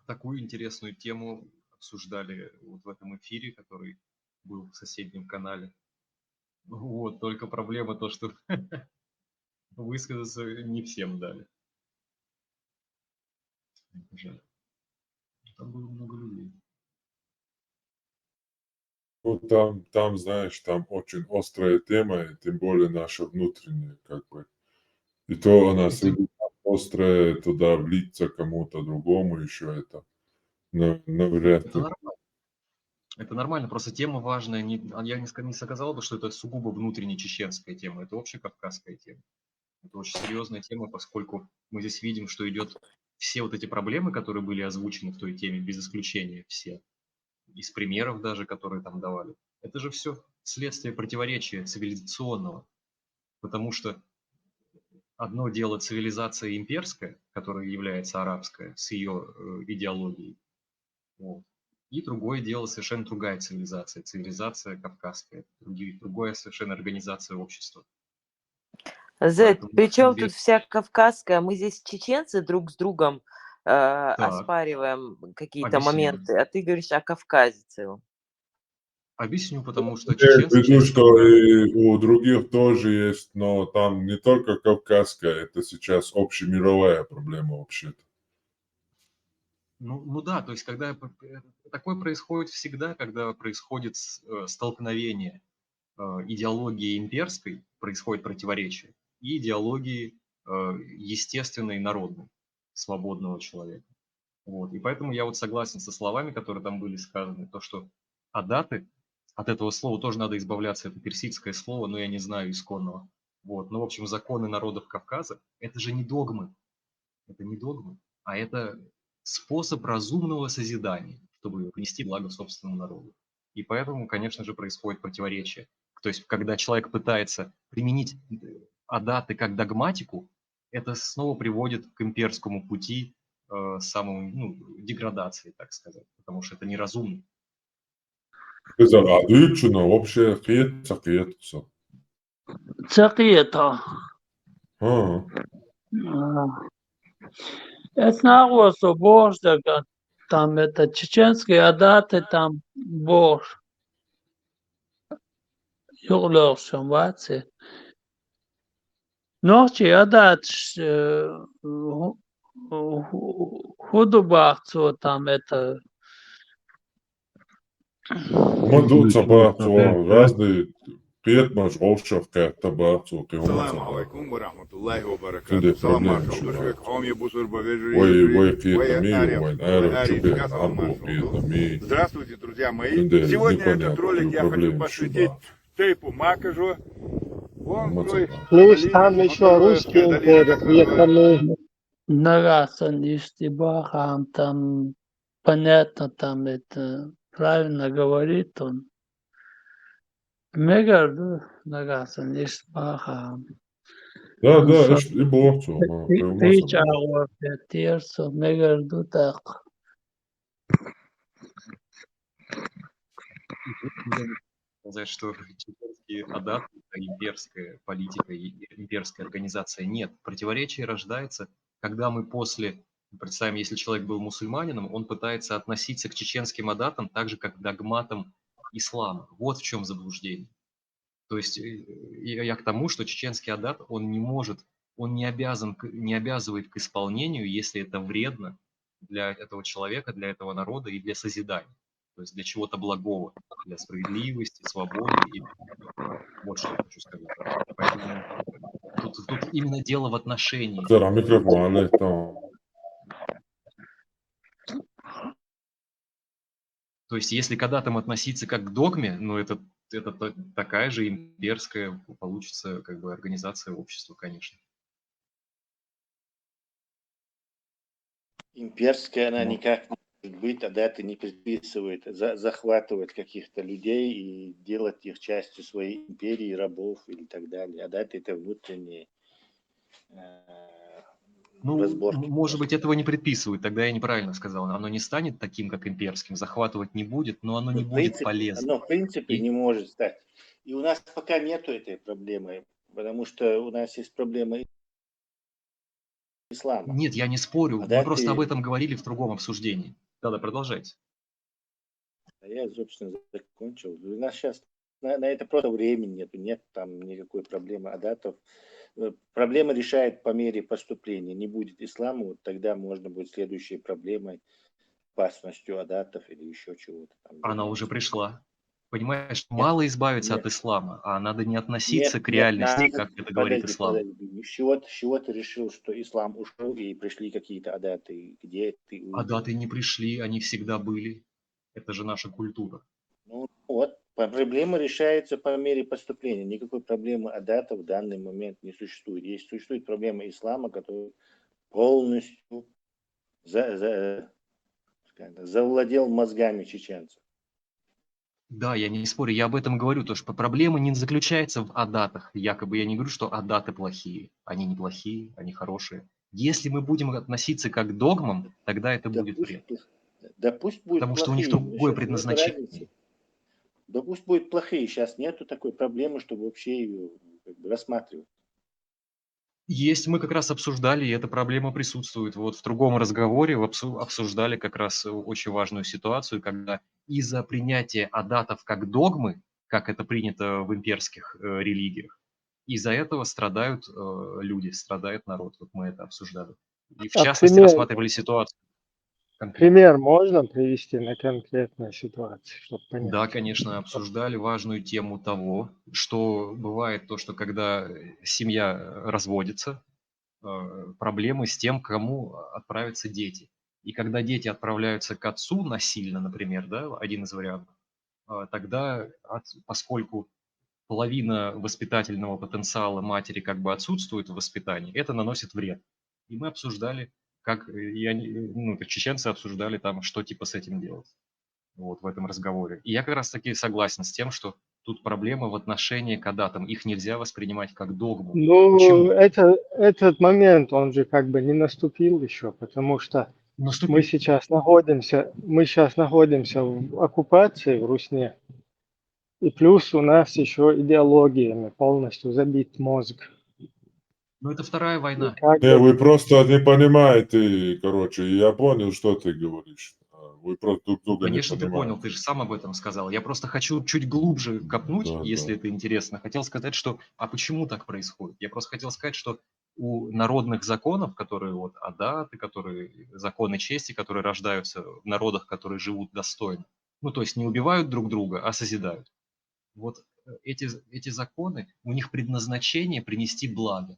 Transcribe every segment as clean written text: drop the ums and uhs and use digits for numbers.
такую интересную тему обсуждали вот в этом эфире, который был в соседнем канале. Вот, только проблема то, что высказаться не всем дали. Это жаль. Там было много людей. Ну, там, знаешь, там очень острая тема, и тем более наша внутренняя, как бы. И то она слишком острая, туда влиться кому-то другому еще это навряд Это ли. нормально. Это нормально, просто тема важная. Я не сказал бы, что это сугубо внутренне чеченская тема, это общекавказская тема. Это очень серьезная тема, поскольку мы здесь видим, что идет все вот эти проблемы, которые были озвучены в той теме, без исключения все, из примеров даже, которые там давали. Это же все следствие противоречия цивилизационного, потому что одно дело цивилизация имперская, которая является арабская, с ее идеологией, вот. И другое дело совершенно другая цивилизация, цивилизация кавказская, другая совершенно организация общества. Зет, Поэтому причем тут вся кавказская, мы здесь чеченцы друг с другом так, оспариваем какие-то объясню. моменты, а ты говоришь о Кавказе целом. Объясню, потому что Имею в чеченцы виду, чаще что всего... и у других тоже есть, но там не только кавказская, это сейчас общемировая проблема вообще-то. Ну да, то есть когда такое происходит всегда, когда происходит столкновение идеологии имперской, происходит противоречие, и идеологии естественной, народной, свободного человека. Вот. И поэтому я вот согласен со словами, которые там были сказаны, то, что адаты, от этого слова тоже надо избавляться, это персидское слово, но я не знаю исконного. Вот. Но, в общем, законы народов Кавказа – это же не догмы, а это способ разумного созидания, чтобы принести благо собственному народу. И поэтому, конечно же, происходит противоречие. То есть, когда человек пытается применить адаты как догматику, это снова приводит к имперскому пути деградации, так сказать, потому что это неразумно. Безорадуючно, вообще сакет. Цакета. Ага. Это что борщ, там это чеченские адаты, там борщ. Юрлёршем, ватсе. Ночи адат худобахцо там это. Мандуца бацо, разные петмаш, волшевка, табацо, Салам кемуца. алейкум ва рахматуллахи ва Синде баракату. Салам проблем маршал шибак. душвек, ом я бусур Ой, бавежи, киета ми, ой, аэро, чубе, Рифика, салам або, маршал. киета ми. Здравствуйте, друзья мои. Синде Сегодня этот непонятно, ролик какие я хочу проблемы посвятить шибак. Тейпу Макажу. Он мой Мацака. Плюс там еще русский имперец, вьетнамы. Нагасан Иштибахам, там понятно, там это правильно говорит он. Мегарду Нагасан Иштибахам. Да, и борцо, Пич кемуца. ауа пятирсо, мегарду так. Сказать, что чеченские адаты – это имперская политика и имперская организация. Нет, противоречие рождается, когда мы представим, если человек был мусульманином, он пытается относиться к чеченским адатам так же, как к догматам ислама. Вот в чем заблуждение. То есть я к тому, что чеченский адат, он не обязывает к исполнению, если это вредно для этого человека, для этого народа и для созидания. То есть для чего-то благого, для справедливости, свободы. Вот что я хочу сказать. Поэтому тут именно дело в отношении. Зара микрофон, але там. То есть если к адатам относиться как к догме, ну это такая же имперская получится как бы организация общества, конечно. Имперская она Ну, никак не может быть, тогда это не предписывает захватывать каких-то людей и делать их частью своей империи, рабов или так далее. А дата это внутренние разборки. может быть, этого не предписывают, тогда я неправильно сказал. Оно не станет таким, как имперским, захватывать не будет, но оно не будет полезно. Оно в принципе И- не может стать. И у нас пока нету этой проблемы, потому что у нас есть проблема ислама. Нет, я не спорю. Мы Адаты, просто об этом говорили в другом обсуждении. Да-да, продолжайте. я, собственно, закончил. У нас сейчас на это просто времени нету, нет там никакой проблемы адатов. Проблема решает по мере поступления. Не будет ислама, вот тогда можно будет следующей проблемой опасностью адатов или еще чего-то там Она уже заниматься. пришла. Понимаешь, Нет, мало избавиться от нет, ислама, а надо не относиться нет, к реальности, надо, как это говорит ислам. подожди. С чего ты решил, что ислам ушел и пришли какие-то адаты? Где ты увидел? Адаты не пришли, они всегда были. Это же наша культура. Ну вот, проблема решается по мере поступления. Никакой проблемы адата в данный момент не существует. Есть существует проблема ислама, который полностью завладел мозгами чеченцев. Да, я не спорю, я об этом говорю, то что проблема не заключается в адатах. Якобы я не говорю, что адаты плохие. Они не плохие, они хорошие. Если мы будем относиться как к догмам, тогда это будет вред. Да пусть будет Потому что у них плохие, другое сейчас нет предназначение. разницы. Да пусть будет плохие, сейчас нету такой проблемы, чтобы вообще ее рассматривать. Есть, мы как раз обсуждали, и эта проблема присутствует. Вот в другом разговоре обсуждали как раз очень важную ситуацию, когда из-за принятия адатов как догмы, как это принято в имперских религиях, из-за этого страдают люди, страдает народ. Вот мы это обсуждали. И в частности рассматривали ситуацию. конкретно. Пример можно привести на конкретной ситуации, чтобы понять? Да, конечно, обсуждали важную тему того, что бывает то, что когда семья разводится, проблемы с тем, кому отправятся дети. И когда дети отправляются к отцу насильно, например, да, один из вариантов, тогда, поскольку половина воспитательного потенциала матери как бы отсутствует в воспитании, это наносит вред. И мы обсуждали, как чеченцы обсуждали там, что типа с этим делать. Вот в этом разговоре. И я как раз таки согласен с тем, что тут проблема в отношении к адатам. Их нельзя воспринимать как догму. Ну, Почему? этот момент, он же как бы не наступил еще, потому что Наступил. мы сейчас находимся в оккупации в Русне, и плюс у нас еще идеологиями полностью забит мозг. Ну, это вторая И война. как Не, бы, вы просто не понимаете, короче, я понял, что ты говоришь. Вы просто друг друга не Конечно, ты понял, понимаете. ты же сам об этом сказал. Я просто хочу чуть глубже копнуть, Да, если да. это интересно. Хотел сказать, что, а почему так происходит? Я просто хотел сказать, что у народных законов, которые вот адаты, которые законы чести, которые рождаются в народах, которые живут достойно, ну, то есть не убивают друг друга, а созидают. Вот эти законы, у них предназначение принести благо.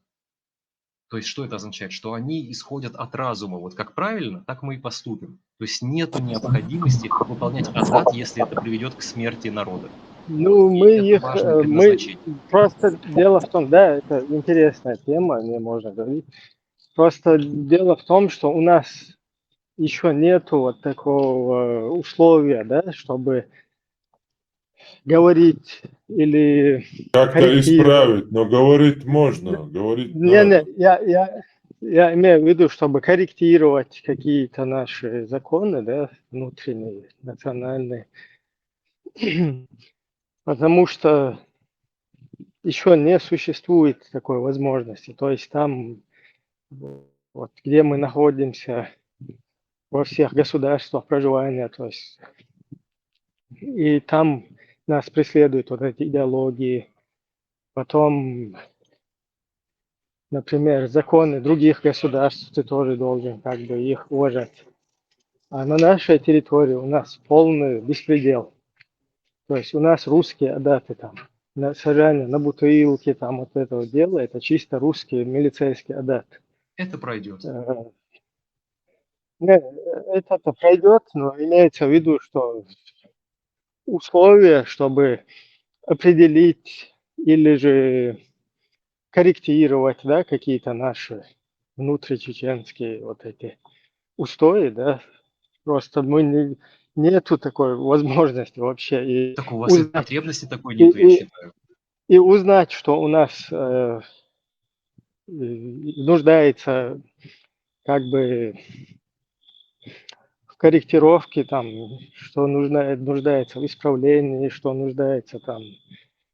То есть что это означает? Что они исходят от разума. Вот как правильно, так мы и поступим. То есть нету необходимости выполнять адат, если это приведет к смерти народа. ну, Вот. И мы это их, важное мы предназначение. просто дело в том, да, это интересная тема, не можно говорить. Просто дело в том, что у нас еще нету вот такого условия, да, чтобы говорить или Как-то корректировать. исправить, но говорить можно, говорить Не, надо. я имею в виду, чтобы корректировать какие-то наши законы, да, внутренние, национальные, потому что еще не существует такой возможности. То есть там, вот, где мы находимся, во всех государствах проживания, то есть и там нас преследуют вот эти идеологии. Потом, например, законы других государств, ты тоже должен как бы их уважать. А на нашей территории у нас полный беспредел. То есть у нас русские адаты там, на сажание, на бутылке, там вот это вот дело, это чисто русские милицейские адаты. Это пройдет. Не, это-то пройдет, но имеется в виду, что условия, чтобы определить или же корректировать, да, какие-то наши внутричеченские вот эти устои, да, просто нету такой возможности вообще и Так у вас и узнать, потребности такой нету, я считаю. и узнать, что у нас нуждается как бы в корректировке, там, что нуждается в исправлении, что нуждается там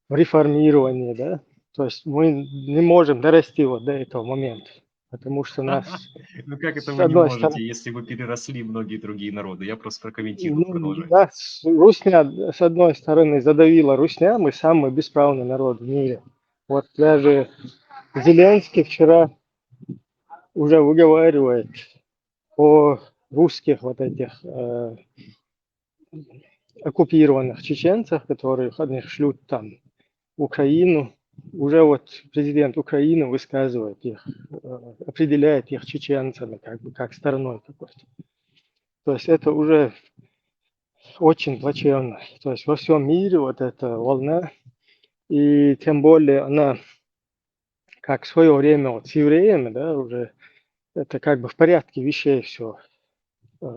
в реформировании, да. То есть мы не можем дорасти вот до этого момента. потому что нас Ну как это с вы не одной стороны, можете, если вы переросли многие другие народы? Я просто прокомментирую, продолжайте. нас Русня, с одной стороны, задавила Русня, мы самый бесправный народ в мире. Вот даже Зеленский вчера уже выговаривает о русских вот этих оккупированных чеченцах, которых одних шлют там в Украину. Уже вот президент Украины высказывает их, определяет их чеченцами, как бы как стороной какой-то. То есть это уже очень плачевно. То есть во всем мире вот эта волна, и тем более она, как в свое время вот с евреями, да, уже это как бы в порядке вещей все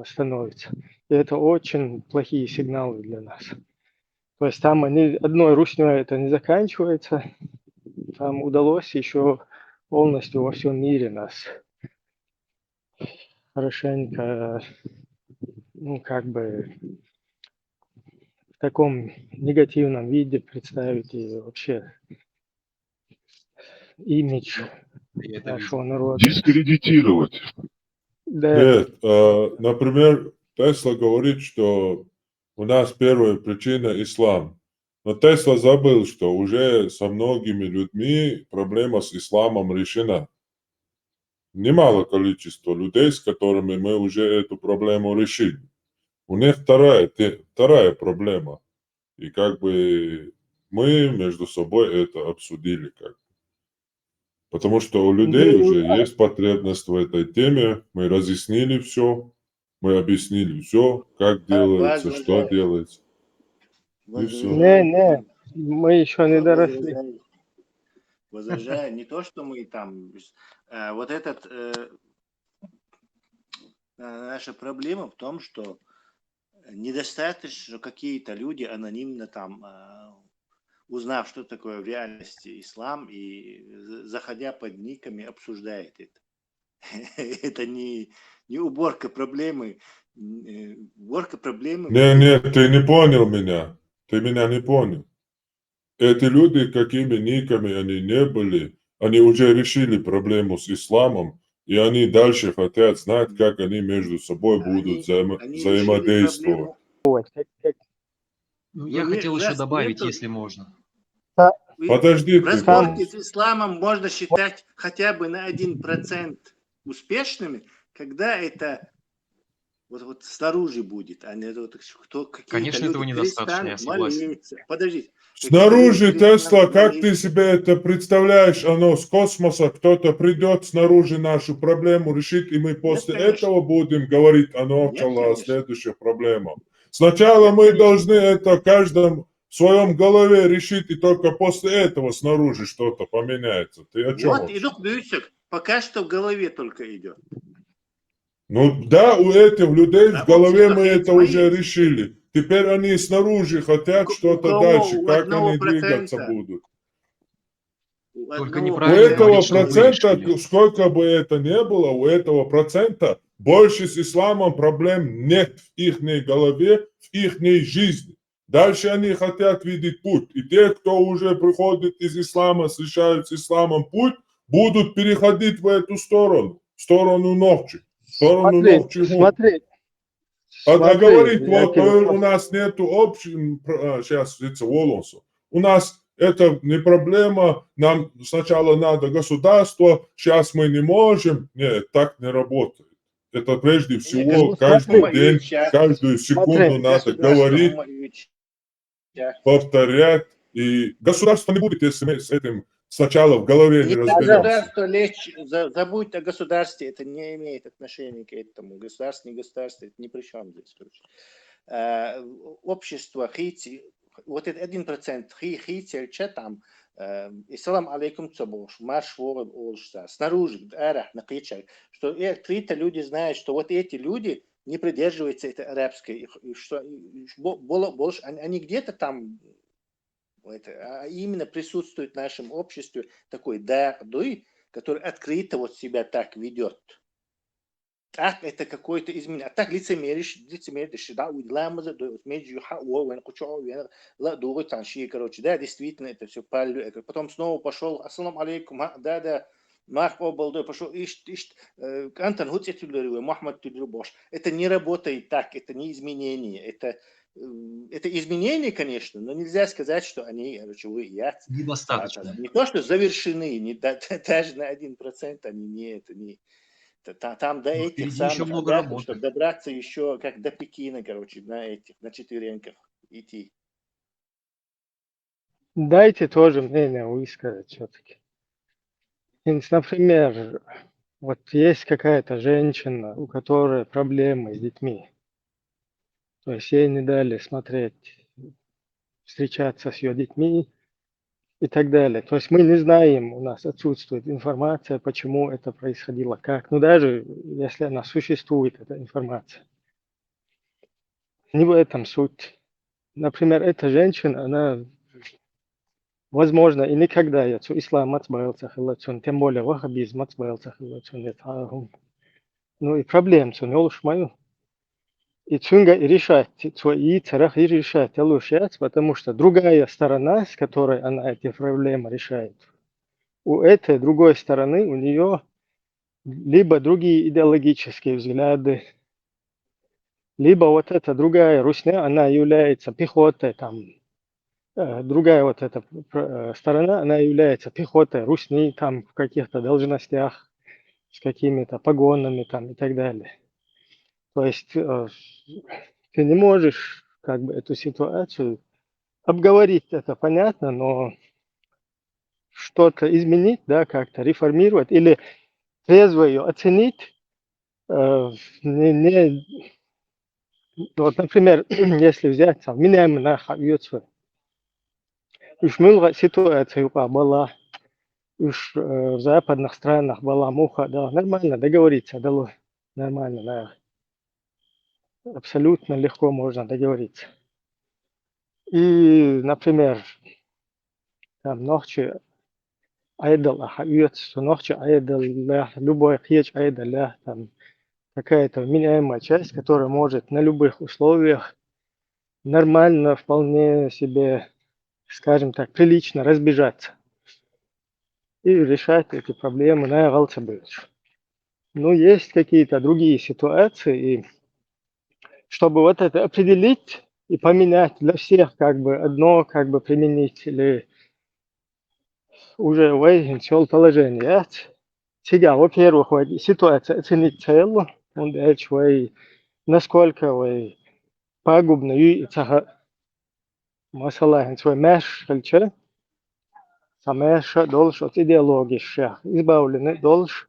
становится. И это очень плохие сигналы для нас. То есть там они, одной русней это не заканчивается, там удалось еще полностью во всем мире нас хорошенько, ну, как бы в таком негативном виде представить и вообще имидж Я это нашего видел. народа. Дискредитировать. Да, Нет, например, Тесла говорит, что у нас первая причина ислам. Но Тесла забыл, что уже со многими людьми проблема с исламом решена. Немало количество людей, с которыми мы уже эту проблему решили. У них вторая проблема. И как бы мы между собой это обсудили. Потому что у людей уже есть потребность в этой теме. Мы разъяснили все. Мы объяснили все, как делается, что Возражаю. делается. И все. не, мы еще не доросли. Возражаю. Возражаю. Не то, что мы там... Вот этот... Наша проблема в том, что недостаточно какие-то люди анонимно там, узнав, что такое в реальности ислам, и заходя под никами, обсуждает это. Это не уборка проблемы. Уборка проблемы... Не, ты не понял меня. Ты меня не понял. Эти люди, какими никами они не были, они уже решили проблему с исламом, и они дальше хотят знать, как они между собой будут Они решили взаимодействовать. проблему. Ну, я хотел еще добавить, если можно. Подожди В ты. разборке с исламом можно считать хотя бы на 1% успешными, когда это вот снаружи будет, а не вот кто какие-то Конечно, этого люди недостаточно, я перестанут согласен. молиться. Подождите. Снаружи, Какие-то люди Тесла, перестанут как ты молиться. себе это представляешь? Оно с космоса, кто-то придет снаружи нашу проблему решит, и мы после конечно. этого будем говорить, оно Нет, начало конечно. следующую проблему. Сначала Нет, мы конечно. должны это в каждом в своем голове решить, и только после этого снаружи что-то поменяется. Ты о чем Вот вообще? идут бьются. Пока что в голове только идет. Ну да, у этих людей А в голове общество мы это харизма уже есть. решили. Теперь они снаружи хотят У что-то кого? дальше, У как они 1%. двигаться будут. У Только 1%. У неправильно этого говорить, что вы процента, решили. сколько бы это ни было, у этого процента больше с исламом проблем нет в их голове, в их жизни. Дальше они хотят видеть путь. И те, кто уже приходит из ислама, встречают с исламом путь, будут переходить в эту сторону, в сторону ногчи, в сторону ногчи. Смотри, А говорить, я вот тебе у нас нету общего, сейчас это Волонсо, у нас это не проблема, нам сначала надо государство, сейчас мы не можем. Нет, так не работает. Это прежде всего каждый день, каждую секунду надо говорить, повторять. И государство не будет, если мы с этим сначала в голове не разберемся. Забудь о государстве, это не имеет отношения к этому. Государство, не государство, это ни при чем здесь. Общество, вот это 1%, хейтерча там, Исалам алейкум цабош, марш ворон олшта, снаружи, что открыто люди знают, что вот эти люди не придерживаются этой арабской, что больше, они где-то там, а именно присутствует в нашем обществе такой дардуй, который открыто вот себя так ведет. Так это какое-то изменение. А так лицемеришь, да, уйдламаза, короче, да, действительно это все палю. Потом снова пошел, ассалам алейкум, да, Мах обалдой пошел, Антон Гуцетюлерю, Махмад Тюлербош. Это не работает так, это не изменение. Это изменения, конечно, но нельзя сказать, что они Недостаточно. не то, что завершены, даже на 1% они не. Там до этих впереди еще самых много адатов, работы. чтобы добраться еще как до Пекина, на четвереньках идти. Дайте тоже мнение высказать все-таки. Например, вот есть какая-то женщина, у которой проблемы с детьми. То есть ей не дали встречаться с ее детьми и так далее. То есть мы не знаем, у нас отсутствует информация, почему это происходило, как. Ну даже если она существует, эта информация. Не в этом суть. Например, эта женщина, она, возможно, и никогда ислам отбавился, тем более ваххабизм отбавился. Ну и проблем, не улучшмаю. И цунга и решать, и царах и решать, потому что другая сторона, с которой она эти проблемы решает, у этой другой стороны у нее либо другие идеологические взгляды, либо вот эта другая русня, она является пехотой, там, другая вот эта сторона, она является пехотой русни, там, в каких-то должностях, с какими-то погонами, там, и так далее. То есть ты не можешь как бы эту ситуацию обговорить, это понятно, но что-то изменить, да, как-то реформировать или трезво ее оценить. Вот, например, если взять там, меняем на хавьёцу, уж много ситуаций была, уж в западных странах была муха, да, нормально договориться, да, нормально, да. Абсолютно легко можно договориться. И, например, там ночью айдал хавьёцу, ночью айдал, любой хеч айдал, там какая-то меняемая часть, которая может на любых условиях нормально, вполне себе, скажем так, прилично разбежаться и решать эти проблемы на Галцабыч. Но есть какие-то другие ситуации, и чтобы вот это определить и поменять для всех как бы одно как бы применить или уже выяснил положение. Сега, во-первых, ситуация оценить целую, он дальше насколько пагубно и масала свой меш хальче, самеша долж от идеологии избавлены долж.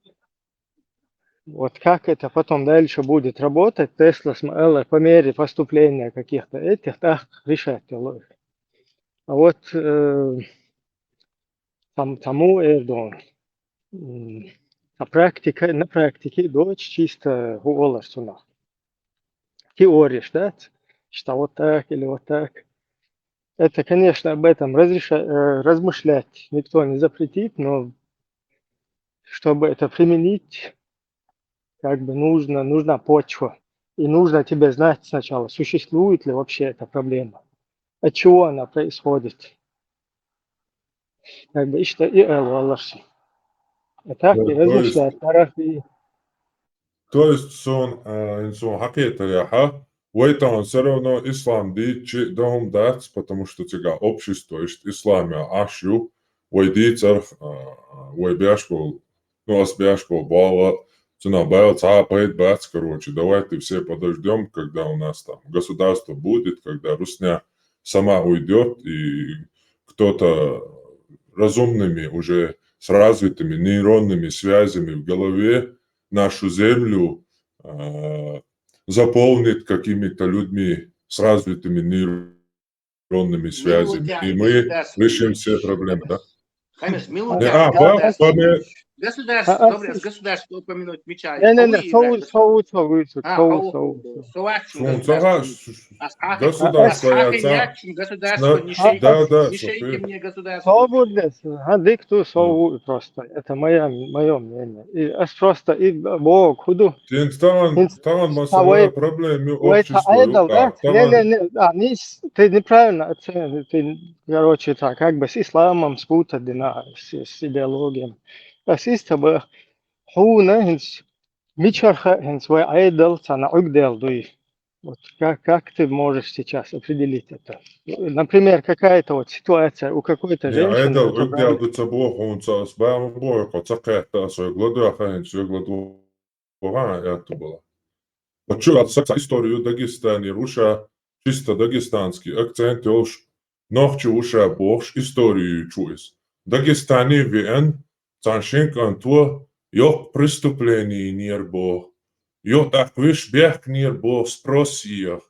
Вот как это потом дальше будет работать, Тесла смогла по мере поступления каких-то этих так решать. А вот тому Эрдоган на практике дочь чисто голос у нас. Теория, да? Что вот так или вот так. Это, конечно, об этом размышлять никто не запретит, но чтобы это применить, как бы нужна почва. И нужно тебе знать сначала, существует ли вообще эта проблема, от чего она происходит. Как бы и Аллахи. А так и размышлять. То есть сон хакета яха, он все равно ислам дичи дом дац, потому что тебя общество есть исламия ашу, дицар, бяшкол, ну ас бяшкол бала, цена байл цапает бац, короче, давайте все подождем, когда у нас там государство будет, когда Русня сама уйдет и кто-то разумными уже с развитыми нейронными связями в голове нашу землю заполнит какими-то людьми с развитыми нейронными связями. И мы решим все проблемы, да? Хамис, государство упомянуть меча. Государство просто. Это мое мнение. И просто и Бог худу. Там масса проблем общества. Ты неправильно оценил. Ты, короче, так, как бы с исламом спутать с идеологией. Tas istaba хуна хинс мичарха хинс вай айдал цана угдел дуй. Вот как ты можешь сейчас определить это? Например, какая-то вот ситуация у какой-то Не женщины, айдал которая... угдел дуца бохунца с бам бойко цакета сойгладу ахаин сойгладу бога это было. Почула историю Дагестане, руша чисто дагестанский акцент, уж ногче уша бохш историю чуес. Дагестане вен цаншенк антуа ёк преступлений нир бог. Ё так виш бех нир бог спросил.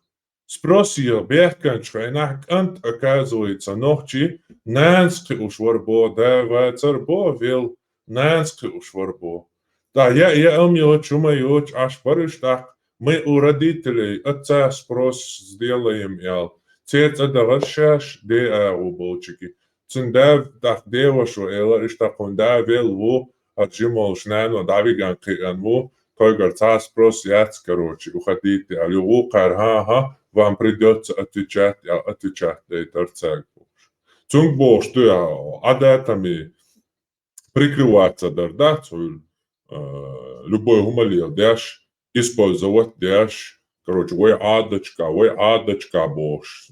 Спросил бехкан шрайнак ант оказывается ногче нански уж варбо, да вацар бо вил нански уж варбо. Да, я умею, чумаю, аж парыш так. Мы у родителей отца спрос сделаем, ял. Цец адаваршаш де уболчики. Цендав так девошу эла ишта кунда вел во отжимол шнану давиган киган во тойгар ца спрос яц, короче, уходите. А любу карха вам придется отвечать, да и торцак. Цунгбо, что я адатами прикрываться да, любой гумалил, дашь использовать, дашь, короче, вы адочка бош.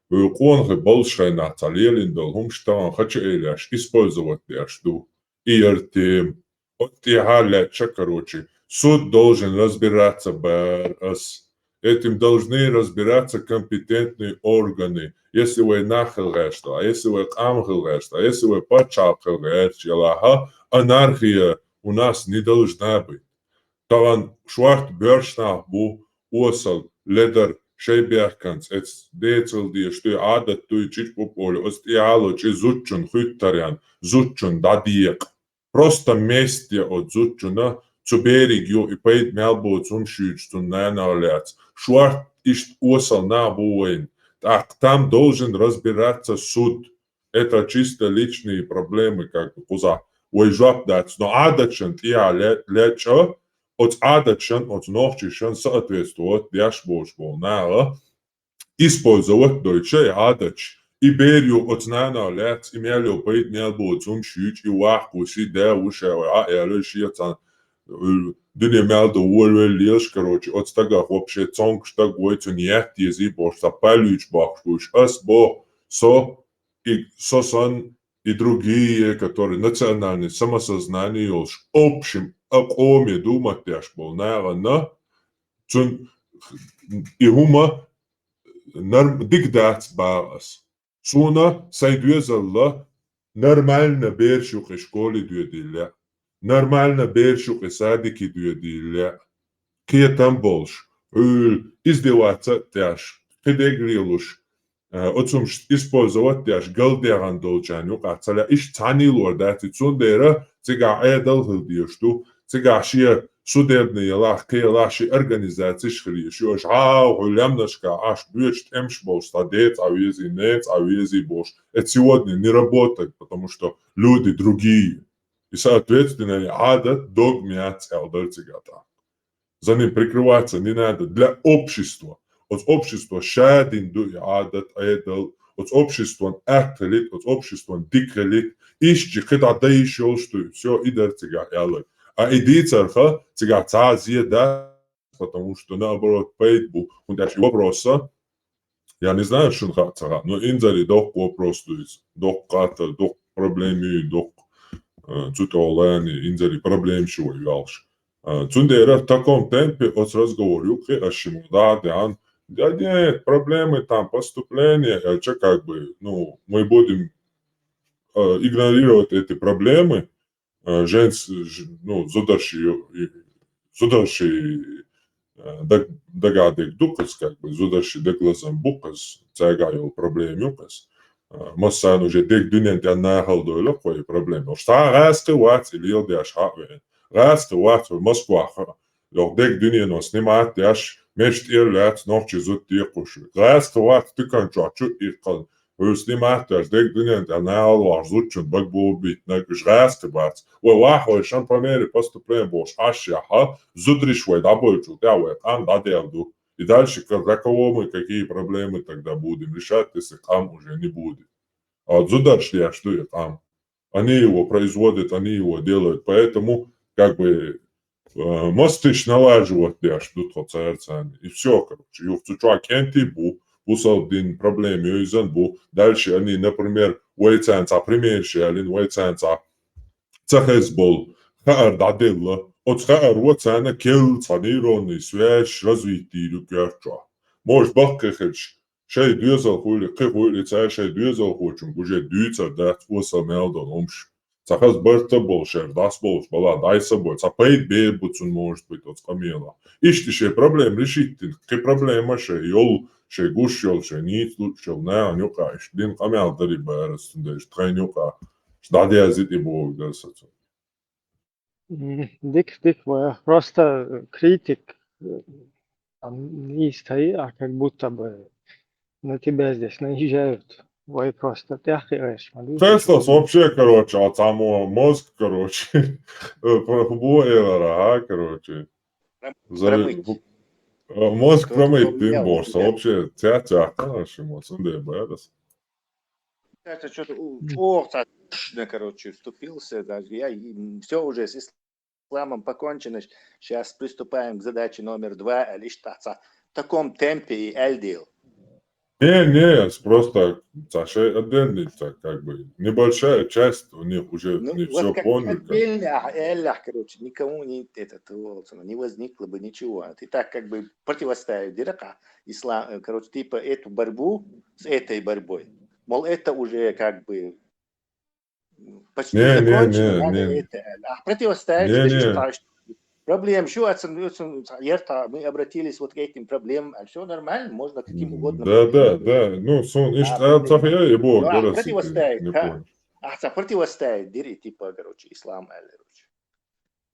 Вы конғы большайна цалелин дол, хумштан, хочу эляш, использовать дашь, ду. И артем, от тягаляча, короче, суд должен разбираться без. Этим должны разбираться компетентные органы. Если вы нахилгаешь, а если вы амхилгаешь, а если вы пачалхилгаешь, анархия у нас не должна быть. Таван шварт бёршнах бу осал ледер шейберканс, эц децилдие, что и адат туй чич пополе, остиало чи зутчун хыттарян, зутчун дадиек. Просто вместе от зутчуна цуберигью и пейт мелбо цумшючтун наналяц. Шварт ишт осал на буэн. Так там должен разбираться суд. Это чисто личные проблемы, как бы куза. Уйжап дать, но адачен тия лечо, от адачен, от ногчишен соответствует дяшбошбол на использовать дойче адач. И берю от нана лет, имелю пейт мелбо цумшуч, и вахкуси де ушева, элешиятан. Дыне мелдо уолве леш, короче, от стага вообще цонг штаг войцу нет ези бош, запалюч бахшуш, ас бо сосан и другие, которые национальные самосознание уж общим оме думать тяж был, наверное, цун и хума дигдать барас. Суна сайдуезалла нормально бершух и школе дуедилля. Нормально бершух и садики дуедилля. Кия там больше. Издеваться тяж. Кедегрилуш. Отсум использовать тяж галдеран долчаню. Кацаля иш цанилор дати цундера цега эдал хилдишту. Цега шия судебные лах, лаши организации шхли. Шиош гулямнашка аш бьёчт эмшбол стадец, авези нец, авези бош. Это сегодня не работает, потому что люди другие. И соответственно, адат догмят элдерцигата. За ним прикрываться не надо. Для общества. От общества шадин дуй адат эдл. От общества актелит, от общества дикрелит. Ищи, когда да еще что. Все, идерцига элдер. А идицарха цега цазия да, потому что наоборот пейтбу. Und даже вопроса, я не знаю, что хацара, но инзари док вопрос дуйс. Док ката, док проблеми, док цутолани, инзари проблем шо ялш. Цундера в таком темпе от разговорю, ашиму, да, да нет, проблемы там, поступления, как бы, ну, мы будем игнорировать эти проблемы, ну, зудаши дагадик дукас, как бы, зудаши деглазам букас, цайгайол проблемюкас. Массан уже дек дюнен тя нахалдой локой проблемы. Шта расты ват или елдяш хавен. Расты ват в Москва. Лок дек дюнен он снимает яш мечт ирлят ночи зуд текуши. Расты ват тыкан чачу иркал. Снимать яш дек дюнен тя нахалдой зудчун баг бубит. Нагуш расты ват. Вахой шан помери поступлен бош ашьяха. Зудриш вай дабольчу тявай там дадерду. И дальше, за кого мы, какие проблемы тогда будем решать, если там уже не будет. А от зуда шли, а что я там? они его производят, они его делают. Поэтому, как бы, мостыш налаживать дяш тут церцами. И все, короче. Юфтуча кенти бу, один проблем юзан бу. Дальше они, например, уэйцанца, примерщиалин, уэйцанца, цахезбол, хаар дадилла, от хаар уэцана кел цанирон, свящ развитие люкерча. Может, бахкехеч, шей дюзал хули, кехули цай шей дюзал хочем, уже дюйца дат уса мелдон умш. Цахаз бэрта бол, шер дас бол, бала дайса бол, цапейт бей буцун может быть от скамела. Ишти шей проблем решиттин, ки проблема шей йол, шей гуш йол, шей ниц лучшел, не анюка, иш дин камел дари бэрас, тундеш тренюка, шдадия зити бог десацу. Дик, просто критик там не стоит, а как будто бы на тебя здесь наезжают. Ой, просто ты охераешь. Теслас вообще, короче, от самого мозг, короче, пробуэлера, короче. Промыть. Мозг Кто промыть, ты взял на борса, себя. вообще, тя-тя, хороший мозг, он бэдас. Это что-то ортодоксично, короче, вступился. Даже я все уже с исламом покончено. Сейчас приступаем к задаче номер 2. Лишь в таком темпе и эльдил. Не, просто Саша отдельный, как бы, небольшая часть у них уже Ну, не вот все как поняли. отдельно, короче, никому не, не возникло бы ничего. Ты так как бы противоставить дирака, ислам, короче, типа эту борьбу с этой борьбой. Мол, это уже как бы почти закончено, надо это. А противоставить даже считаешь. Проблем, что мы обратились вот к этим проблемам, а все нормально, можно каким угодно. Да, ну, сон, я его, противоставить, не понял. противоставить, типа, короче, ислам, короче.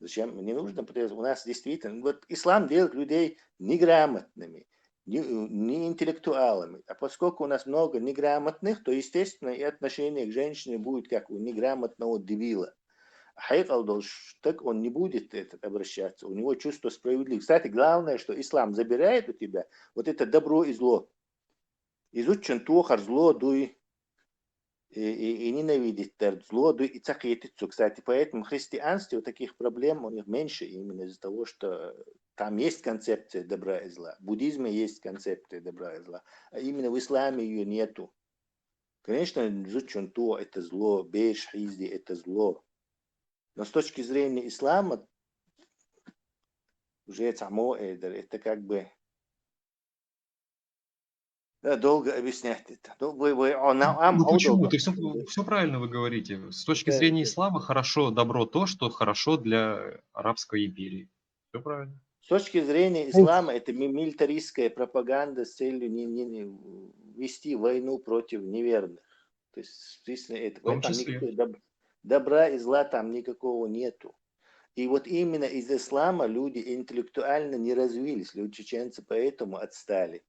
Зачем? Не нужно, потому что у нас действительно, вот ислам делает людей неграмотными, не интеллектуалами. А поскольку у нас много неграмотных, то, естественно, и отношение к женщине будет как у неграмотного дебила. Так он не будет обращаться, у него чувство справедливости. Кстати, главное, что ислам забирает у тебя вот это добро и зло. Изучен тухар зло дуй и ненавидит зло дуй и цакетицу. Кстати, поэтому в христианстве вот таких проблем у них меньше именно из-за того, что там есть концепция добра и зла. В буддизме есть концепция добра и зла, а именно в исламе ее нету. Конечно, изучен то это зло, бейш хизди это зло. Но с точки зрения ислама, уже это как бы долго объяснять это. Почему? Ты все правильно вы говорите. С точки зрения ислама хорошо добро то, что хорошо для Арабской империи. Все правильно. С точки зрения ислама это милитаристская пропаганда с целью не вести войну против неверных. То есть, это, в том числе. Добра и зла там никакого нету. И вот именно из ислама люди интеллектуально не развились. Люди чеченцы поэтому отстали.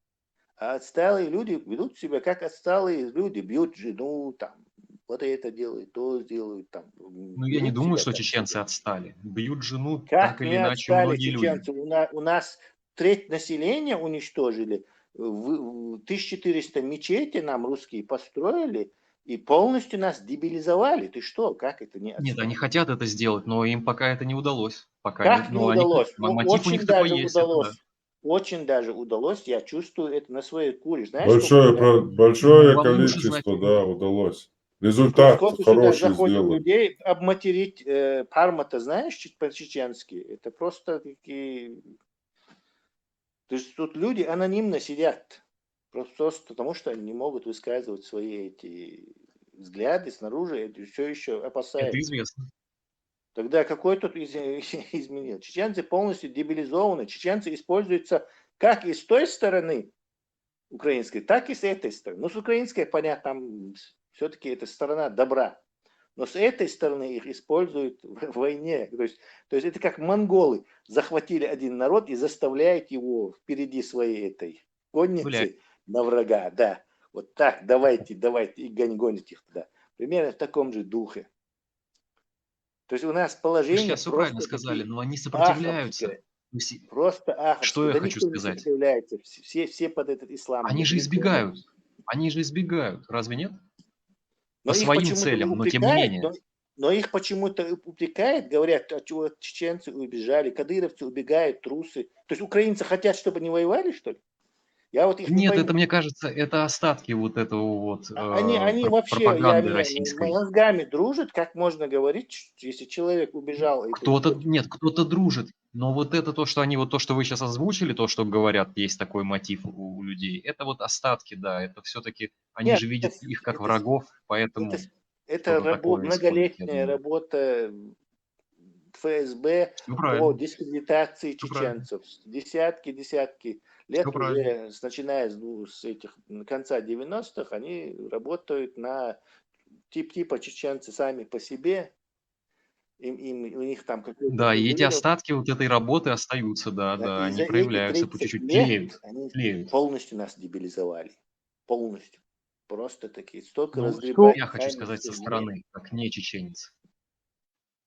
А отсталые люди ведут себя как отсталые люди. Бьют жену, там, вот это делают, то сделают. Там, ну, я не думаю, что чеченцы отстали. Бьют жену как так или иначе многие чеченцы? люди. У нас треть населения уничтожили. 1400 мечетей нам русские построили. И полностью нас дебилизовали. Ты что? Как это не отстали? Нет, они хотят это сделать, но им пока это не удалось. Как не удалось? Мотив у них такой есть. Очень даже удалось. Я чувствую это на своей куре. Знаешь, большое количество, да, удалось. Результат хороший сделан. Людей обматерить парма-то знаешь по-чеченски? Это просто такие... То есть тут люди анонимно сидят. Просто потому, что они не могут высказывать свои эти взгляды снаружи, это все еще опасаются. Это известно. Тогда какой тут изменил? Чеченцы полностью дебилизованы. Чеченцы используются как и с той стороны украинской, так и с этой стороны. Ну, с украинской, понятно, там все-таки это сторона добра. Но с этой стороны их используют в войне. То есть это как монголы захватили один народ и заставляют его впереди своей этой конницы на врага, да. Вот так, давайте, и гоните их туда. Примерно в таком же духе. То есть у нас положение... Вы сейчас все правильно сказали, но они сопротивляются. Просто аховское. Что я хочу сказать? Сопротивляются. Все под этот ислам. Они же избегают. Разве нет? Но по своим целям, но тем не менее. Но их почему-то упрекают, говорят, а чего чеченцы убежали, кадыровцы убегают, трусы. То есть украинцы хотят, чтобы они воевали, что ли? Я вот их не Нет, это, пойму. мне кажется, это остатки вот этого вот Они вообще, пропаганды не, российской. мозгами дружат, как можно говорить, если человек убежал. Кто-то дружит, но вот это то, что они, вот то, что вы сейчас озвучили, то, что говорят, есть такой мотив у людей, это вот остатки, да, это все-таки, они Нет, же видят их как это, врагов, поэтому это что-то такое исходит, я многолетняя думаю. работа ФСБ Все по правильно, дискредитации все правильно, чеченцев. Десятки все лет правильно. уже, начиная с этих конца 90-х, они работают на типа чеченцы сами по себе. У них там какой-то Да, и эти Кадыров. остатки вот этой работы остаются, да, Да, да, и они за эти проявляются по 30 чуть-чуть, лет тлеют, они тлеют. полностью нас дебилизовали. Полностью. Просто такие. Столько Ну, Су- я разгребаем хочу тайных сказать со соединений. стороны, как не чеченец.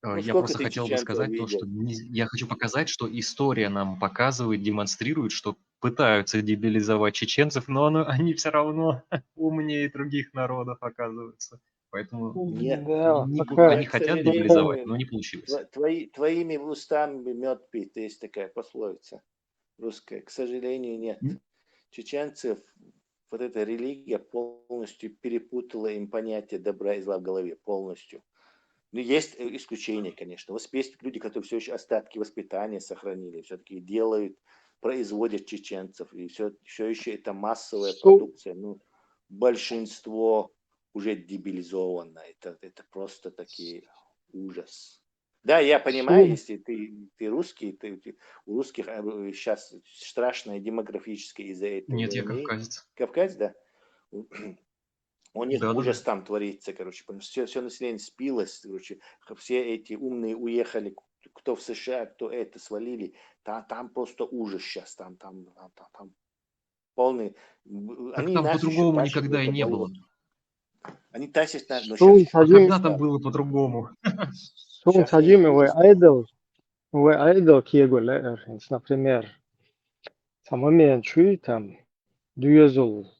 Ну, Я сколько просто ты хотел бы чеченцев сказать то, что видел? я хочу показать, что история нам показывает, демонстрирует, что пытаются дебилизовать чеченцев, но они все равно умнее других народов оказываются. Поэтому Нет. Да, они пока, К хотят дебилизовать, сожалению, но не получилось. твоими устами мед пить. Есть такая пословица русская. К сожалению, нет. М? Чеченцев вот эта религия полностью перепутала им понятие добра и зла в голове. Полностью. Ну, есть исключения, конечно. Есть люди, которые все еще остатки воспитания сохранили, все-таки делают, производят чеченцев, и все еще это массовая су- продукция. Ну, большинство уже дебилизовано. Это просто такие ужас. Да, я понимаю, су- если ты русский, у русских сейчас страшная демографическая из-за этой Нет, я войны. кавказец. Кавказ, да? У них Да-да-да. ужас там творится, короче, потому что все население спилось, короче, все эти умные уехали, кто в США, кто это свалили, там просто ужас сейчас, там полный, Так они там нас еще по-другому тащат в никогда и это не было. болото, они тащат нас, но сейчас сун еще А садим, когда хуже там стало, было по-другому? сун сейчас еще садим, хуже стало. вы айдол киегулер, например, там момент чуй, там, дюезул,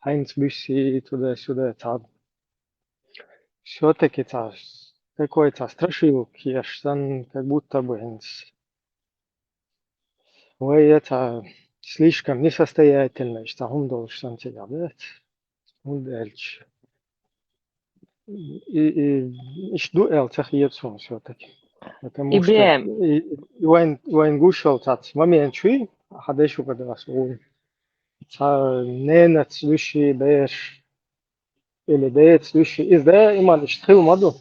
Хайнц Бюсси, туда-сюда, там, все-таки какой-то страшилки, аж там как будто бы вы это слишком несостоятельно, что он должен тебя, да? Ну, дальше. И жду элцахиецун все-таки. Потому что إبراهيم وين гушал тат момент чуй, хадешу подас он. Ненат слушай беш или дет слушай. Из да иман иштхил маду.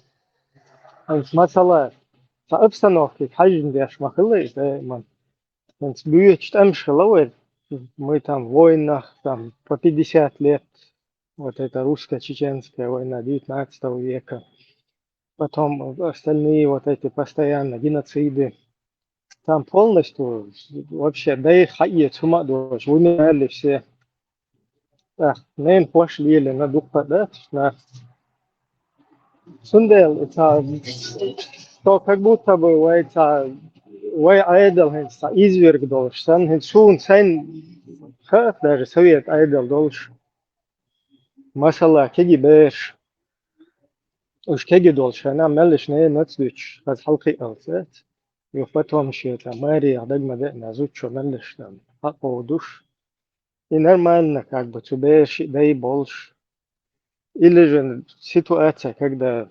Масала обстановки хажин деш махылы из да иман. Бьют там шиловый. Мы там в войнах там по 50 лет. Вот это русско-чеченская война 19 века. Потом остальные вот эти постоянно геноциды. Там полностью вообще, да и хаи цума дождь, вымерли все. Нен пошли или на дух да, на сундел, это что как будто бы вай айдол, изверг должен, сун сайн даже совет айдол должен. Масала, кеги беш, уж кеги должен, она мелиш не нацдуч, از حلقي أوسات يفتهم شيء ماري عدد ما ده نزود شو ملش там ودوش и нормально как бы тебе да и больше. Или же ситуация, когда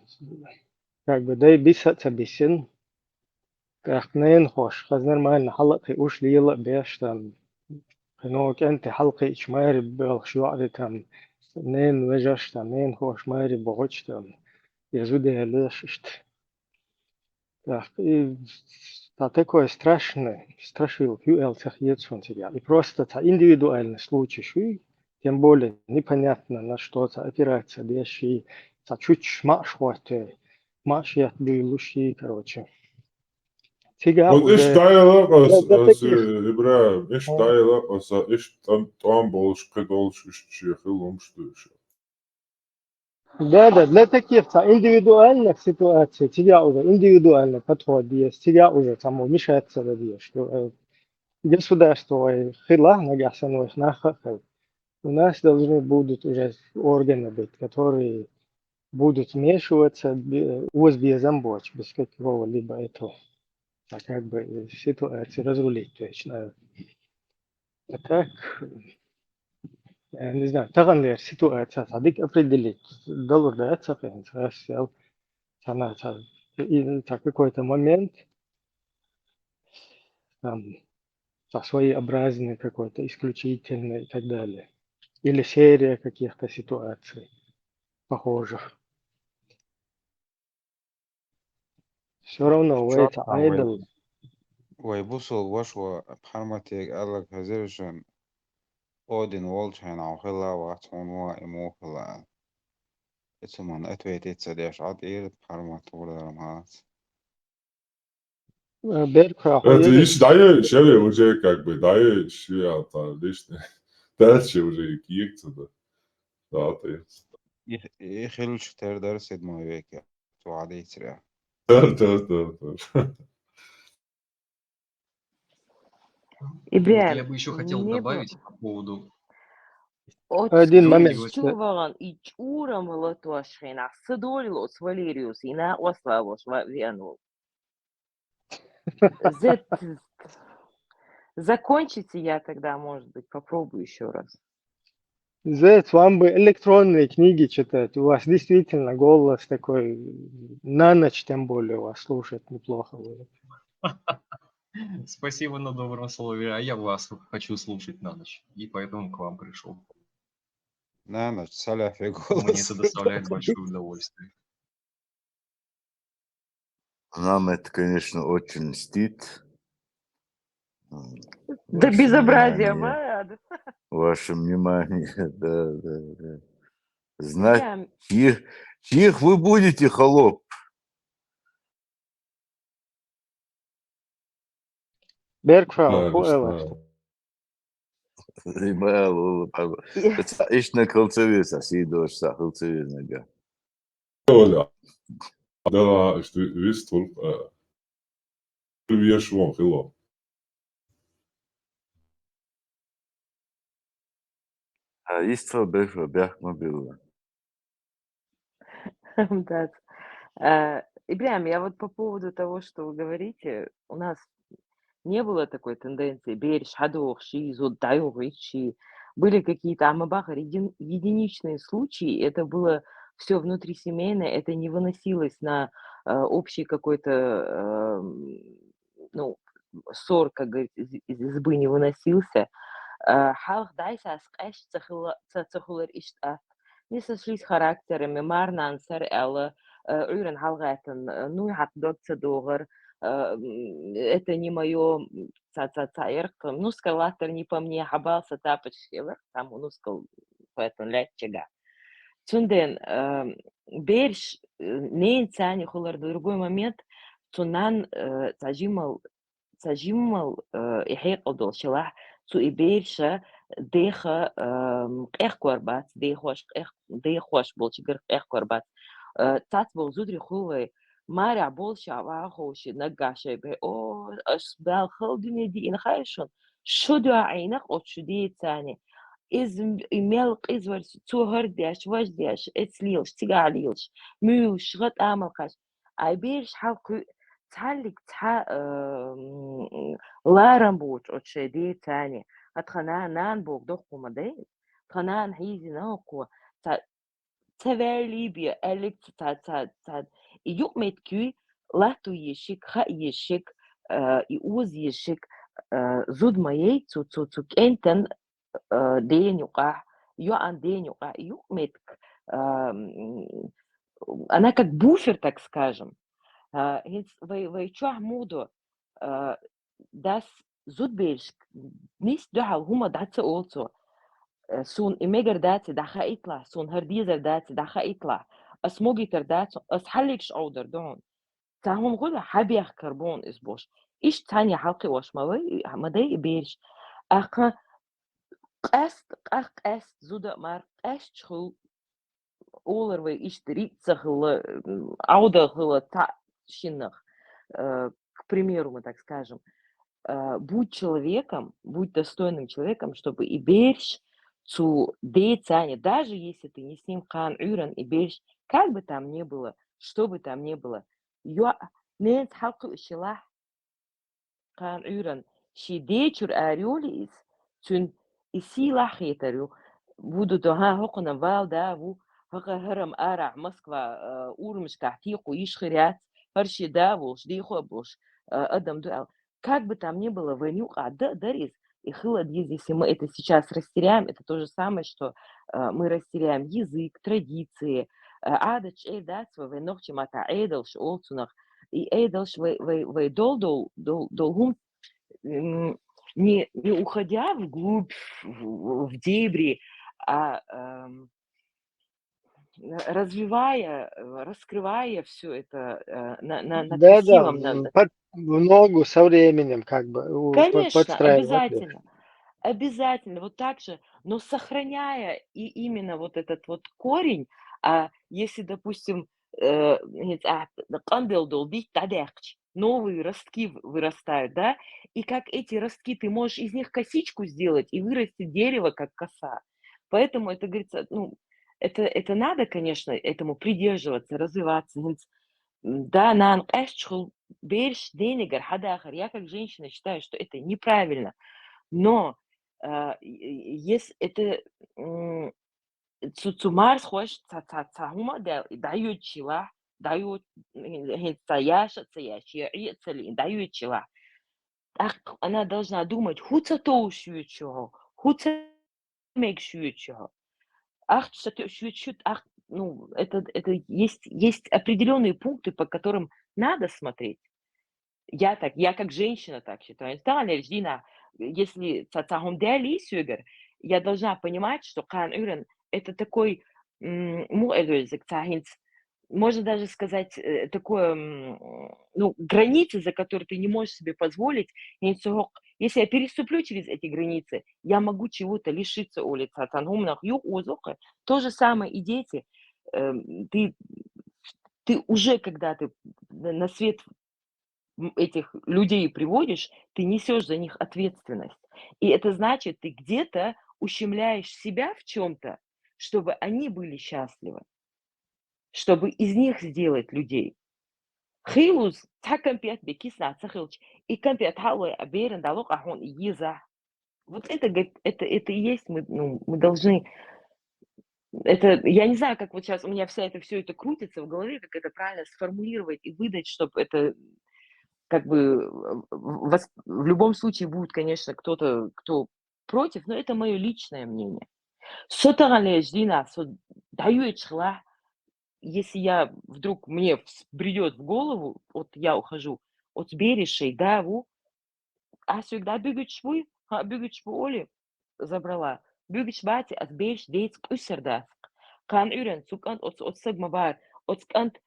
как бы да и бисаться бисин, как нен хош, хаз нормально حلقي уж ليلا بيش там هنوك أنت حلقي إيش ماري بيل شو عادي там نين وجش там نين хош ماري بغش там يزودي ليش إشت. Так, и такое страшное, страшилки ЛЦХ себя. И просто это индивидуальный случай, тем более непонятно на что это опирается, вещи, чуть маш хватит, маш я лучше, короче. Сега Вот иш уже dialogos до таких, Ibrahim, иш dialogos, иш там болшка долш иш чехил умштуш. да, для таких индивидуальных ситуаций тебя уже индивидуальный подход есть, тебя уже само мешается, что государство хила нагасано нахахай. У нас должны будут уже органы быть, которые будут вмешиваться без амбоч, без какого-либо этого, а как бы ситуацию разрулить. То есть, а так, я не знаю, тағанлар ситуация садик определить. Доллар да, она какой-то момент там своеобразный какой-то, исключительный и так далее. Или серия каких-то ситуаций похожих. Все равно это айдол. ويبصوا وشوا بحرمتك قالك هزرشن أودين والشين أو خلا واتون وإمو خلا إتسمان أتويت إتسديش عطير بحرمت وردرم هات Беркра Это и дае шеве уже как бы дае швеата лишнее. Дальше уже киекца да. Да, ты. يخلش تردر سيد ما يبيك توعدي تريا Да. Вот я İbrahim, бы еще хотел ne bu? добавить по поводу Один момент. Отчуван и чурам лотошхина, садолилос Валериус, и на ославош вену. Закончите я тогда, может быть, попробую еще раз. Зет, вам бы электронные книги читать. У вас действительно голос такой, на ночь тем более у вас слушать неплохо будет. Спасибо на добром слове, а я вас хочу слушать на ночь, и поэтому к вам пришел. на ночь саляфи Мне голос это доставляет большое удовольствие. Нам это, конечно, очень льстит. Да Ваше безобразие, внимание, Влад. ваше внимание, да. Знать, Прям чьих вы будете, холоп? Беркфрау, İşte kılçıvıysa, sidoşsa, kılçıvıysa. Оля. Да, что вистул. Веш вон, хило. А иство бэхва бяхма было. да. Ибрahim, я вот по поводу того, что вы говорите, у нас не было такой тенденции берешь хадохши, зудайохши. Были какие-то амабахар, единичные случаи, это было все внутрисемейное, это не выносилось на общий какой-то, ну, ссор, как говорится, из избы не выносился. Халх дайса скэш цахулар ишта. Не сошлись характерами, марна ансар элла, уйрен халгайтен, ну и хатдотца догар. Это не мое ца-ца-ца, ну, скалатор не по мне, хабался тапочки, там, ну, скал, поэтому лячега. Цунден, берш, не инцани холар, в другой момент, цунан, цажимал, إحيق أدول شلاح سو إبيرشا ديخا إخ كوربات ديخوش بولش جرق إخ كوربات تات بولزودري خوي مارع بولش عواخوش نقاشي بي أو أسبال خلدني دي إن خايشون شو دو عينك أو شو دي تاني إز إميل إزور تو هرديش وجديش إتسليلش تيغاليلش ميوش غط آمل قاش أبيرش حلقو تعلق لارم بوش أو شدي تاني أتخنا نان بوك دخو مدين تخنا هيزي نوكو تفر ليبيا ألك تاد يوم متكي لاتو يشيك خا يشيك يوز يشيك زود ما يتو تو كنتن دين يقع يو عن دين يقع يوم متك أنا как буфер, так скажем. Vai mudo das zudbelsk nis duha huma datse also sun imeger datse dacha itla sun herdizer datse dacha itla as mogiter datse as حلقش عودر دون تاهم غلا حبيخ كربون اسبوش ايش تاني حلقي واش مدي بيرش اخ قست زودا مار قست شخو اولر وي ايش دريت سخل عودر خلا تا шинах. К примеру, мы так скажем, будь человеком, будь достойным человеком, чтобы и берешь цу дейцане, даже если ты не с ним хан юран и берешь Как бы там ни было, что бы там ни было, нет халкы шилах кан юран шидечур ариолис тюн иси лахетарю буду то хокна валдаву хакарам ара Москва урмшка тиху ишхирят харши даву ждиху буш адам дуал. Как бы там ни было, венюк дарис и хылад, если мы это сейчас растеряем, это то же самое, что мы растеряем язык, традиции, адыч эйдац вы нохчим ата эйдалш олцунах и эйдалш вы долгум не уходя вглубь, в дебри, а развивая, раскрывая все это на Да-да, красивом, в ногу со временем как бы конечно, подстраивать. обязательно. Обязательно, вот так же, но сохраняя и именно вот этот вот корень, если, допустим, новые ростки вырастают, да, и как эти ростки, ты можешь из них косичку сделать и вырастить дерево, как коса. Поэтому это, говорится, ну, это надо, конечно, этому придерживаться, развиваться. Да, я как женщина считаю, что это неправильно. Но если это цумар хочешь цахума дают чила, дают цаяша, цаяши, цели, дают чила. Так она должна думать, хуца то ушьючего, хуца мег шьючего. Ах, что шьючут, ах, ну, это есть определенные пункты, по которым надо смотреть. Я как женщина так считаю. Если цацахумдали сюгер, я должна понимать, что кан юрен это такой, можно даже сказать, такое, ну, границы, за которые ты не можешь себе позволить. Если я переступлю через эти границы, я могу чего-то лишиться улица. То же самое и дети. Ты уже, когда ты на свет этих людей приводишь, ты несешь за них ответственность. И это значит, ты где-то ущемляешь себя в чем-то, чтобы они были счастливы, чтобы из них сделать людей. Хилус, и компет хауэ аберен далок ахон еза. Вот это и есть мы должны. Это я не знаю, как вот сейчас у меня все это крутится в голове, как это правильно сформулировать и выдать, чтобы это как бы в любом случае будет, конечно, кто-то, кто против, но это мое личное мнение. Если я вдруг мне бредет в голову, вот я ухожу от берешей, да, всегда бюгüç оли забрала. Бюгüç бати от береш дейц кусерда. Кан юрен цукант от сыгма бар, от скант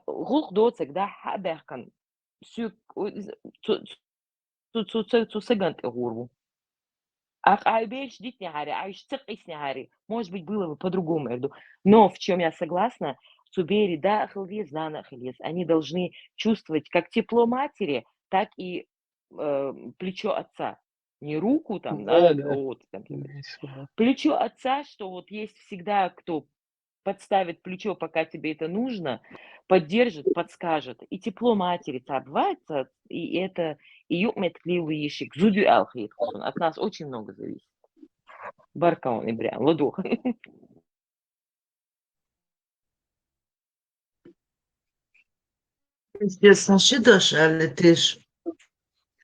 гулх доцек, да, хаберкан. Цуцыгант гурву. Может быть, было бы по-другому, но в чем я согласна, Цубери, да, они должны чувствовать как тепло матери, так и плечо отца. Не руку там, да, плечо отца, что вот есть всегда кто подставит плечо, пока тебе это нужно, поддержит, подскажет. И тепло матери отбывается, и это и ишик, зудю алхит. От нас очень много зависит. Баркаун и брян, ладух. Естественно, считаешь, але ты ж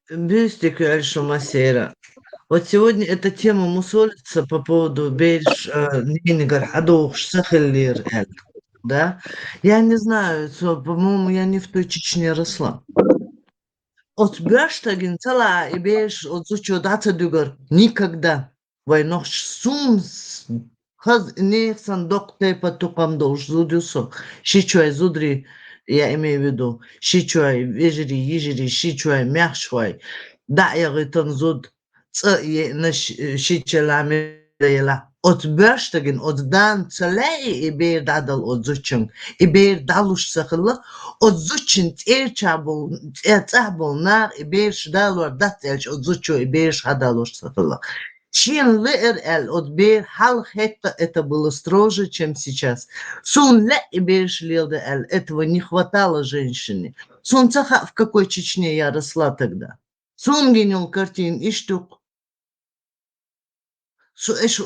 бюстик Аль-Шумасера. Вот сегодня эта тема мусолится по поводу Бейш Нинигар Хадух Сахалир. Да? Я не знаю, по-моему, я не в той Чечне росла. От Бяштагин цела и Бейш от Зучу Дата Дюгар никогда. Войнох Сумс хаз не сандок тейпа тукам долж зудюсо. Шичуай зудри, я имею в виду, шичуай вежери, ежери, шичуай мяхшвай. Да, я говорю, зуд шичелами дела. От Бяштагин, от дан целей и бейр дадал от Зучун. И бейр далуш сахала, от Зучин цабул нар и бейр шдалуар дателч от Зучу и бейр шадалуш сахала. Шен ЛРЛ от бер хал это было строже, чем сейчас. Сун ле и берш ЛРЛ, этого не хватало женщине. Сун цаха, в какой Чечне я росла тогда. Сун генел картин и штук. Эш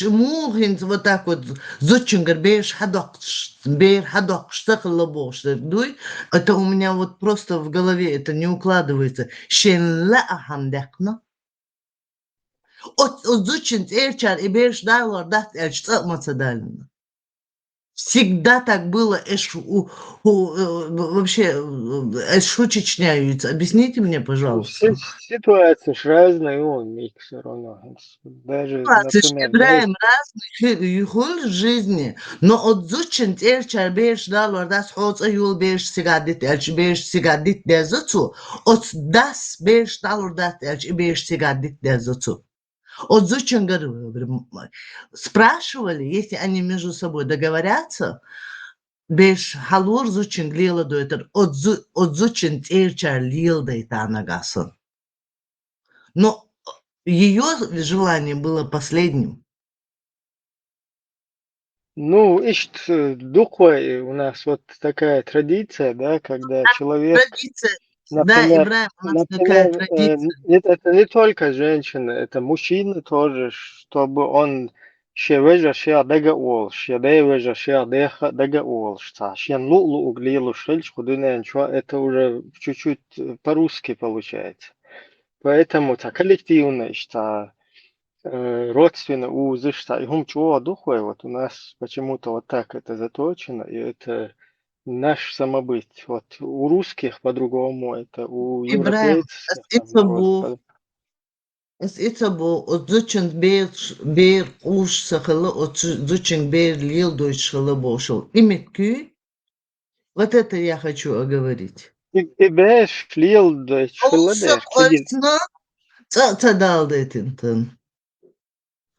мухин вот так вот зодчингер бер хадок штахлабош. Это у меня вот просто в голове это не укладывается. Шен ла ахандекна. От зучин эрчар и берш дайлор дат эльч цамацадалина. Всегда так было, вообще, что чечняются? Объясните мне, Ну, пожалуйста. ситуация ж разная, у них все равно. Даже, например, Играем разных юхул в жизни, но от зучин эрчар берш дайлор дат хоц аюл берш сигадит эльч берш сигадит дезуцу, от дас берш дайлор дат эльч берш сигадит дезуцу. От зучин спрашивали, если они между собой договорятся, беш халур зучин глила дуэтер, от зучин эрчар лил дейтанагасан. Но ее желание было последним. ну, ищет духой у нас вот такая традиция, да, когда человек, Традиция, да, например, Ибраим, у нас такая традиция. это не только женщина, это мужчина тоже, чтобы он шевежа дега ол, шевежа дега ол, что шен лулу углилу шельч худынен, это уже чуть-чуть по-русски получается. Поэтому это коллективно, что родственно узы, что и хумчуа духой, вот у нас почему-то вот так это заточено, и это наш самобыт. Вот у русских по-другому, это у Ибраим, европейцев там это был от зучин бер уж сахала, от зучин бер лил дойч халабошел. Имекю, вот это я хочу оговорить. и беш лил да шхиладеш, Олсна, цадал детинтен.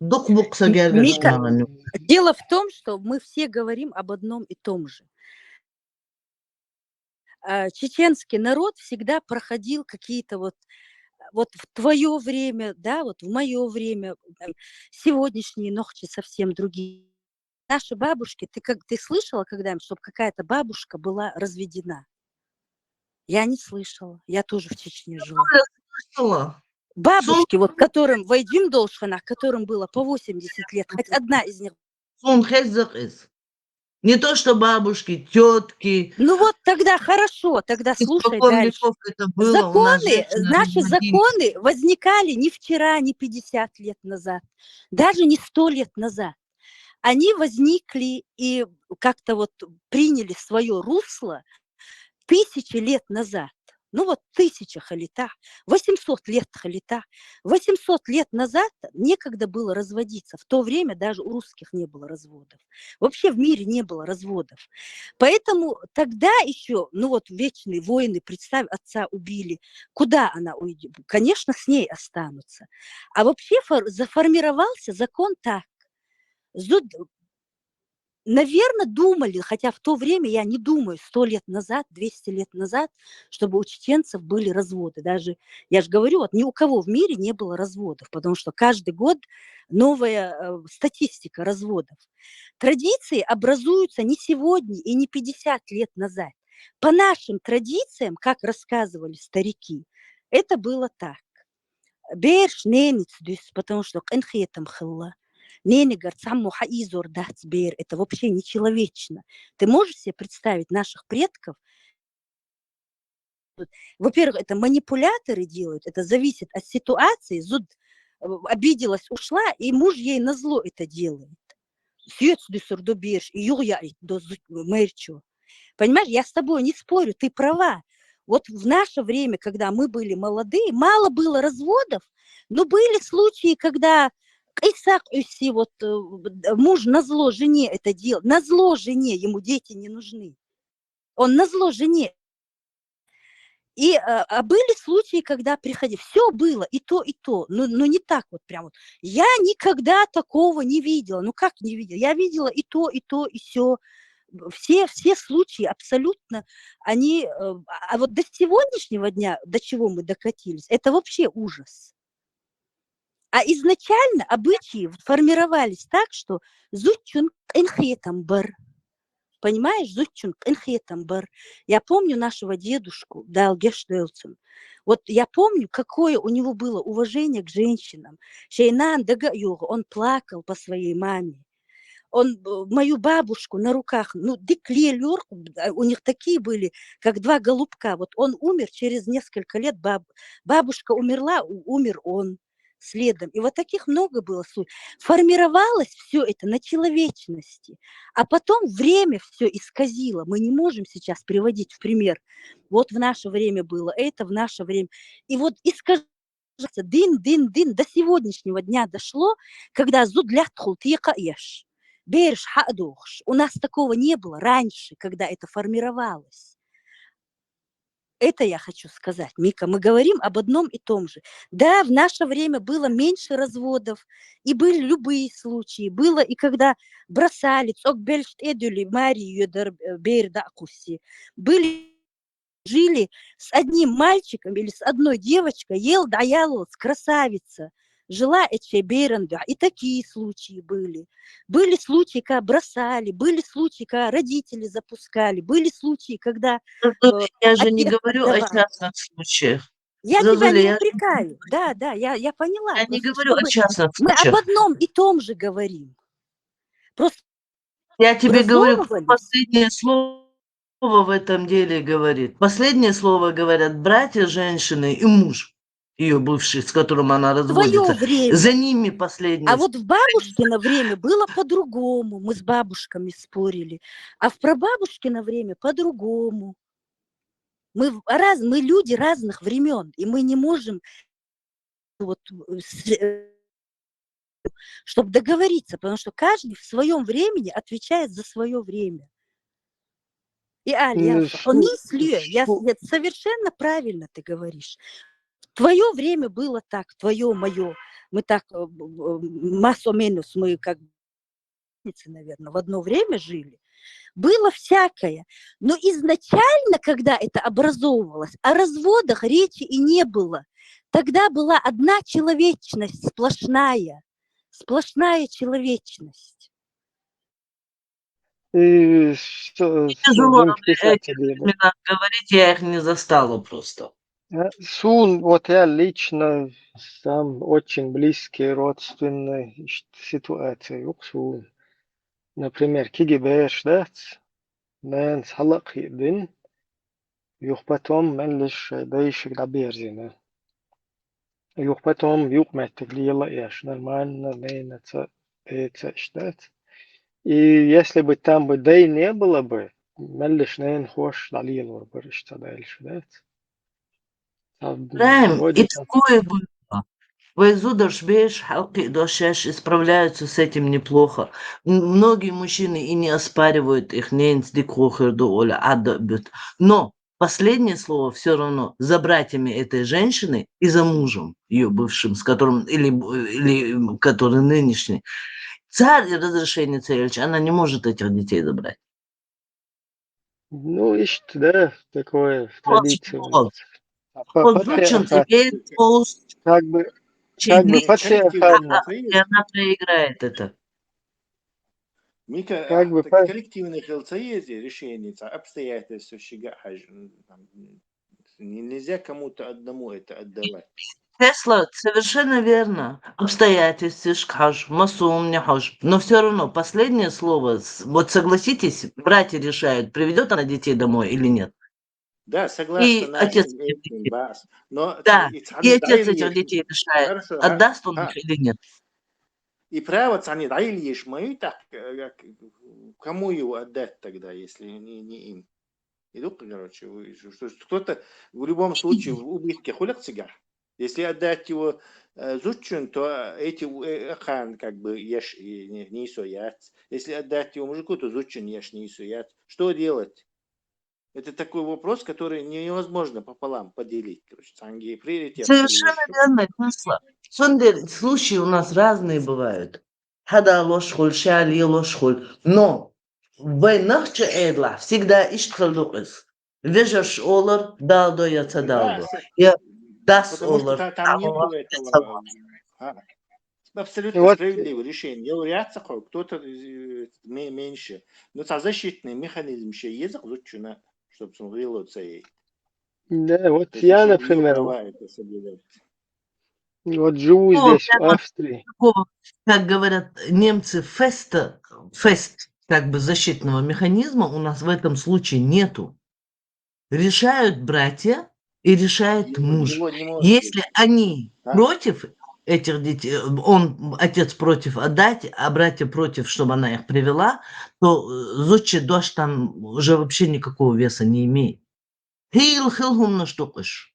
Дук букса гергаш Мика, наган. дело в том, что мы все говорим об одном и том же. Чеченский народ всегда проходил какие-то вот в твое время, да, вот в мое время, сегодняшние ногти совсем другие. Наши бабушки, ты слышала когда-нибудь, чтобы какая-то бабушка была разведена? Я не слышала. Я тоже в Чечне жила. Слышала. Бабушки, вот которым Вайдим Должхана, которым было по 80 лет, хоть одна из них. Не то, что бабушки, тетки. Ну вот тогда хорошо, тогда слушай дальше. Это было, законы, наши законы возникали не вчера, не 50 лет назад, даже не 100 лет назад. Они возникли и как-то вот приняли свое русло 1000 лет назад. Ну вот 1000 халита, 800 лет халита. 800 лет назад некогда было разводиться. В то время даже у русских не было разводов. Вообще в мире не было разводов. Поэтому тогда еще, ну вот вечные войны, представь, отца убили. Куда она уйдет? Конечно, с ней останутся. А вообще заформировался закон так. Наверное, думали, хотя в то время, я не думаю, 100 лет назад, 200 лет назад, чтобы у чеченцев были разводы. Даже, я же говорю, вот ни у кого в мире не было разводов, потому что каждый год новая статистика разводов. Традиции образуются не сегодня и не 50 лет назад. По нашим традициям, как рассказывали старики, это было так. Берш ненец, потому что энхетам хилла. Это вообще нечеловечно. Ты можешь себе представить наших предков? Во-первых, это манипуляторы делают, это зависит от ситуации. Зуд обиделась, ушла, и муж ей назло это делает. Понимаешь, я с тобой не спорю, ты права. Вот в наше время, когда мы были молодые, мало было разводов, но были случаи, когда вот муж назло жене это делал, назло жене, ему дети не нужны. Он назло жене. И были случаи, когда приходили, все было, и то, но не так вот прям вот. Я никогда такого не видела. Ну как не видела? Я видела и то, и все. Все случаи абсолютно, они... А вот до сегодняшнего дня, до чего мы докатились, это вообще ужас. А изначально обычаи формировались так, что зучун энхетам бар. Понимаешь, зучун энхетам бар. Я помню нашего дедушку, Далгештелцем. Вот я помню, какое у него было уважение к женщинам. Шейнан дагаюга, он плакал по своей маме. Он мою бабушку на руках, ну, деклелюр, у них такие были, как два голубка. Вот он умер через несколько лет, бабушка умерла, умер он следом. И вот таких много было случаев. Формировалось все это на человечности. А потом время все исказило. Мы не можем сейчас приводить в пример. Вот в наше время было это, в наше время. И вот искажается дин, до сегодняшнего дня дошло, когда зудлятхул тикаеш. Берешь хадохш. У нас такого не было раньше, когда это формировалось. Это я хочу сказать, Мика. Мы говорим об одном и том же. Да, в наше время было меньше разводов, и были любые случаи. Было и когда бросали, были, жили с одним мальчиком или с одной девочкой, красавица. Жила Эчеберенда, и такие случаи были. Были случаи, когда бросали, были случаи, когда родители запускали, были случаи, когда... Я же не говорю о частных случаях. Я тебя не упрекаю. Да, я поняла. Я не говорю о частных мы случаях. об одном и том же говорим. Просто я тебе говорю, последнее слово в этом деле говорит. Последнее слово говорят братья женщины и муж ее бывший, с которым она разводится. Время. За ними последнее. А вот в бабушкино время было по-другому. Мы с бабушками спорили. А в прабабушкино время по-другому. Мы люди разных времен, и мы не можем чтобы договориться, потому что каждый в своем времени отвечает за свое время. И совершенно правильно ты говоришь. Твое время было так, твое, мое. Мы так, массо-минус, мы как наверное, в одно время жили. Было всякое. Но изначально, когда это образовывалось, о разводах речи и не было. Тогда была одна человечность, сплошная человечность. И тяжело говорить, я их не застала просто. Сун, вот я лично сам очень близкие родственные ситуации. Сун. Например, кигибеш, да? Мен салак един. Юх потом меллиш дайшик даберзина. Юх потом юх мэттеглила яш. Нормально, нейнаца, эца, штат. И если бы там бы дэй не было бы, меллиш нейн хош далил варбаришта дальше, да? И такое было. Вайзудашбеш, халки дошеш справляются с этим неплохо. Многие мужчины и не оспаривают их но последнее слово все равно за братьями этой женщины и за мужем, ее бывшим, с которым, или который нынешний. Царь разрешение царевича, она не может этих детей забрать. Ну, да, такое в традиции. Как бы патриархально. И она проиграет это. Мика, как бы коллективные хелцаези решение обстоятельств нельзя кому-то одному это отдавать. Тесла, совершенно верно. Обстоятельства, шкаш, масум, не хаш. Но все равно последнее слово, вот согласитесь, братья решают, приведет она детей домой или нет. Да, согласна. И отец этим, но да, и отец этих детей решает, хорошо, отдаст он их или нет. И право цани дайлиш мою, так кому его отдать тогда, если не им? Идут, короче, кто-то в любом случае в убытке хулят цигар. Если отдать его зучун, то эти хан как бы ешь не соят. Если отдать его мужику, то зучун ешь не соят. Что делать? Это такой вопрос, который невозможно пополам поделить. Короче, совершенно верно, Тесла. Случаи у нас разные бывают. Хада лошхуль, шали лошхуль. Но в войнах эдла всегда иштралдукис. Вежаш олар, далдо яца далдо. Дас олар. Абсолютно Вот, справедливое решение. Является кто-то меньше. Но это защитный механизм еще есть, чтобы смотрело цей. да, вот То есть я, еще ее например, права это соблюдать. вот живу Такого здесь, в прямо Австрии. такого, как говорят немцы, фест, как бы защитного механизма у нас в этом случае нету. Решают братья и решает муж. Его не может Если быть. они Да? против этих детей, отец против отдать, а братья против, чтобы она их привела, то зодчий дождь там уже вообще никакого веса не имеет. Хил-хилгум наштукаешь.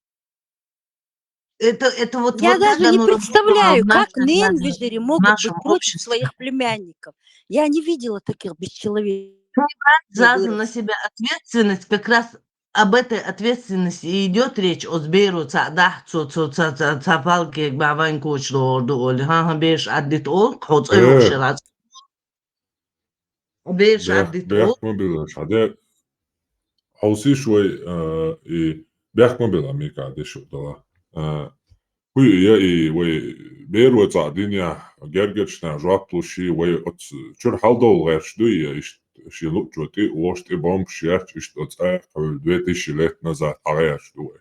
Это вот Я так даже не оно работало представляю, в как нашем, ненвижери в могут быть нашем против обществе. своих племянников. Я не видела таких бесчеловечных Заза на выродцев. себя ответственность, как раз об этой ответственности и идет речь. О сберу цадах, цапалки, бавайн кочлорду, оли ха беш аддит ол, хоц ойох шераз. Беш аддит ол. بيحكموا بالشهادات حوصي شوي بيحكموا بالأمريكا دي شو دلا هو يا وي بيرو تعدينيا جرجرشنا جواب لوشي وي شر حالدو غير شدو شي لوك جوتي وشت بوم شيات اشت حول دويتي شيلت نزا غير شدو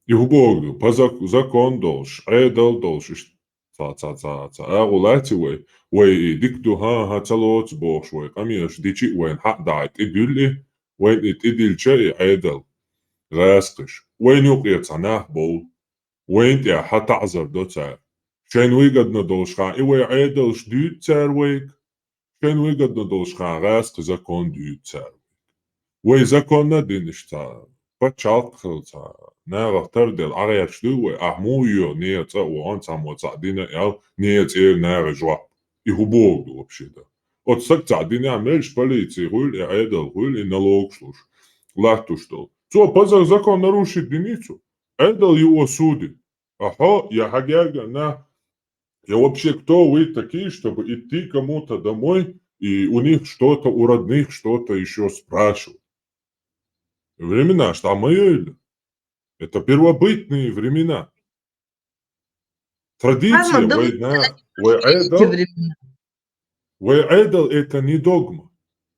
يهبوغدو بازاك زاكون دولش عيدل دولش أغولاتي وي ديكدو ها تلوت بوش وي قميش ديشي وين حق داعت إدولي وين إدل شيء عيدل غاسقش وين يقيت عناه بول وين تيا حتى عزر دو تار شين ويقد ندولش خان إيوي عيدلش دو تار ويك شين ويقد ندولش خان غاسق زاكون دو تار وي زاكون ندينش تار بچالت خلطا ناغ تردل عغير شدو أحمويو نيت وان تامو تعدينا أو نيت ناغ جواب يهبوغ دو بشيدا أتسك تعدينا عملش полиции غول إعادة غول إن لوكشلوش латуштол. Цо пазар закон нарушит единицу. Эдал его суди. Ага, я хагяга на... Я вообще кто вы такие, чтобы идти кому-то домой и у них что-то, у родных что-то еще спрашивать? Времена, что мое это первобытные времена. Традиция, Да вы война, эти времена. Вейдал это не догма,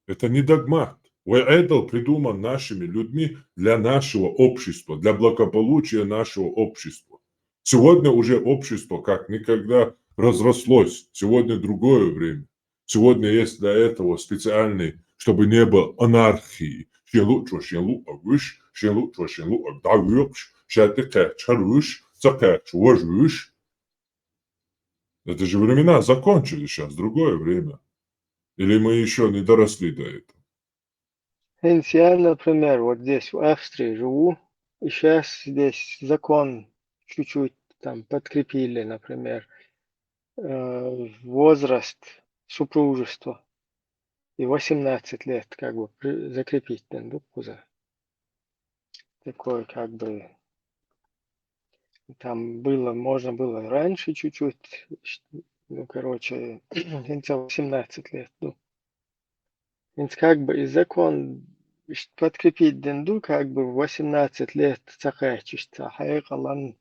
это не догмат. Вейдал придуман нашими людьми для нашего общества, для благополучия нашего общества. Сегодня уже общество как никогда разрослось. Сегодня другое время. Сегодня есть для этого специальный, чтобы не было анархии. Это же времена закончились сейчас, другое время. Или мы еще не доросли до этого? Я, например, вот здесь в Австрии живу, и сейчас здесь закон чуть-чуть там подкрепили, например, возраст супружества и 18 лет как бы закрепить за такое как бы там было, можно было раньше чуть-чуть, ну, короче, 18 лет, ну. Как бы и закон подкрепить денду, как бы 18 лет цахайчишься, хайкалан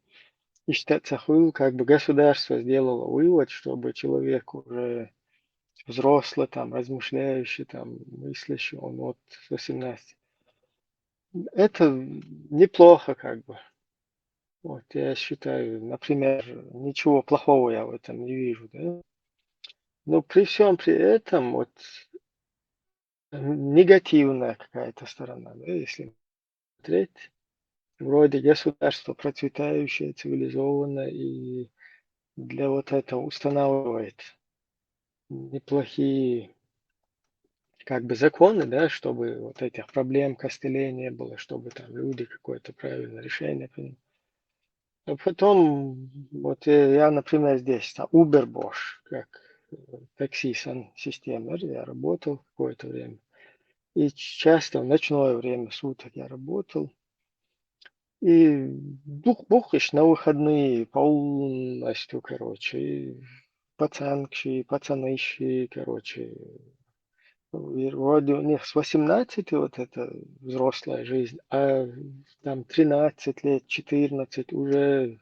иштацахул, как бы государство сделало вывод, чтобы человек уже взрослый, там, размышляющий, там, мыслящий, он вот с 18. Это неплохо, как бы. Вот, я считаю, например, ничего плохого я в этом не вижу, да. Но при всем при этом, вот, негативная какая-то сторона, да, если смотреть. Вроде государство процветающее, цивилизованное, и для вот этого устанавливает неплохие как бы законы, да, чтобы вот этих проблем костылей не было, чтобы там люди какое-то правильное решение приняли. А потом, вот я, например, здесь, там, Uber Bosch, как такси-система, я работал какое-то время. И часто в ночное время суток я работал. И бухаешь на выходные полностью, короче, и пацанки, пацаныши, короче. И вроде у них с 18 вот эта взрослая жизнь, а там 13 лет, 14 уже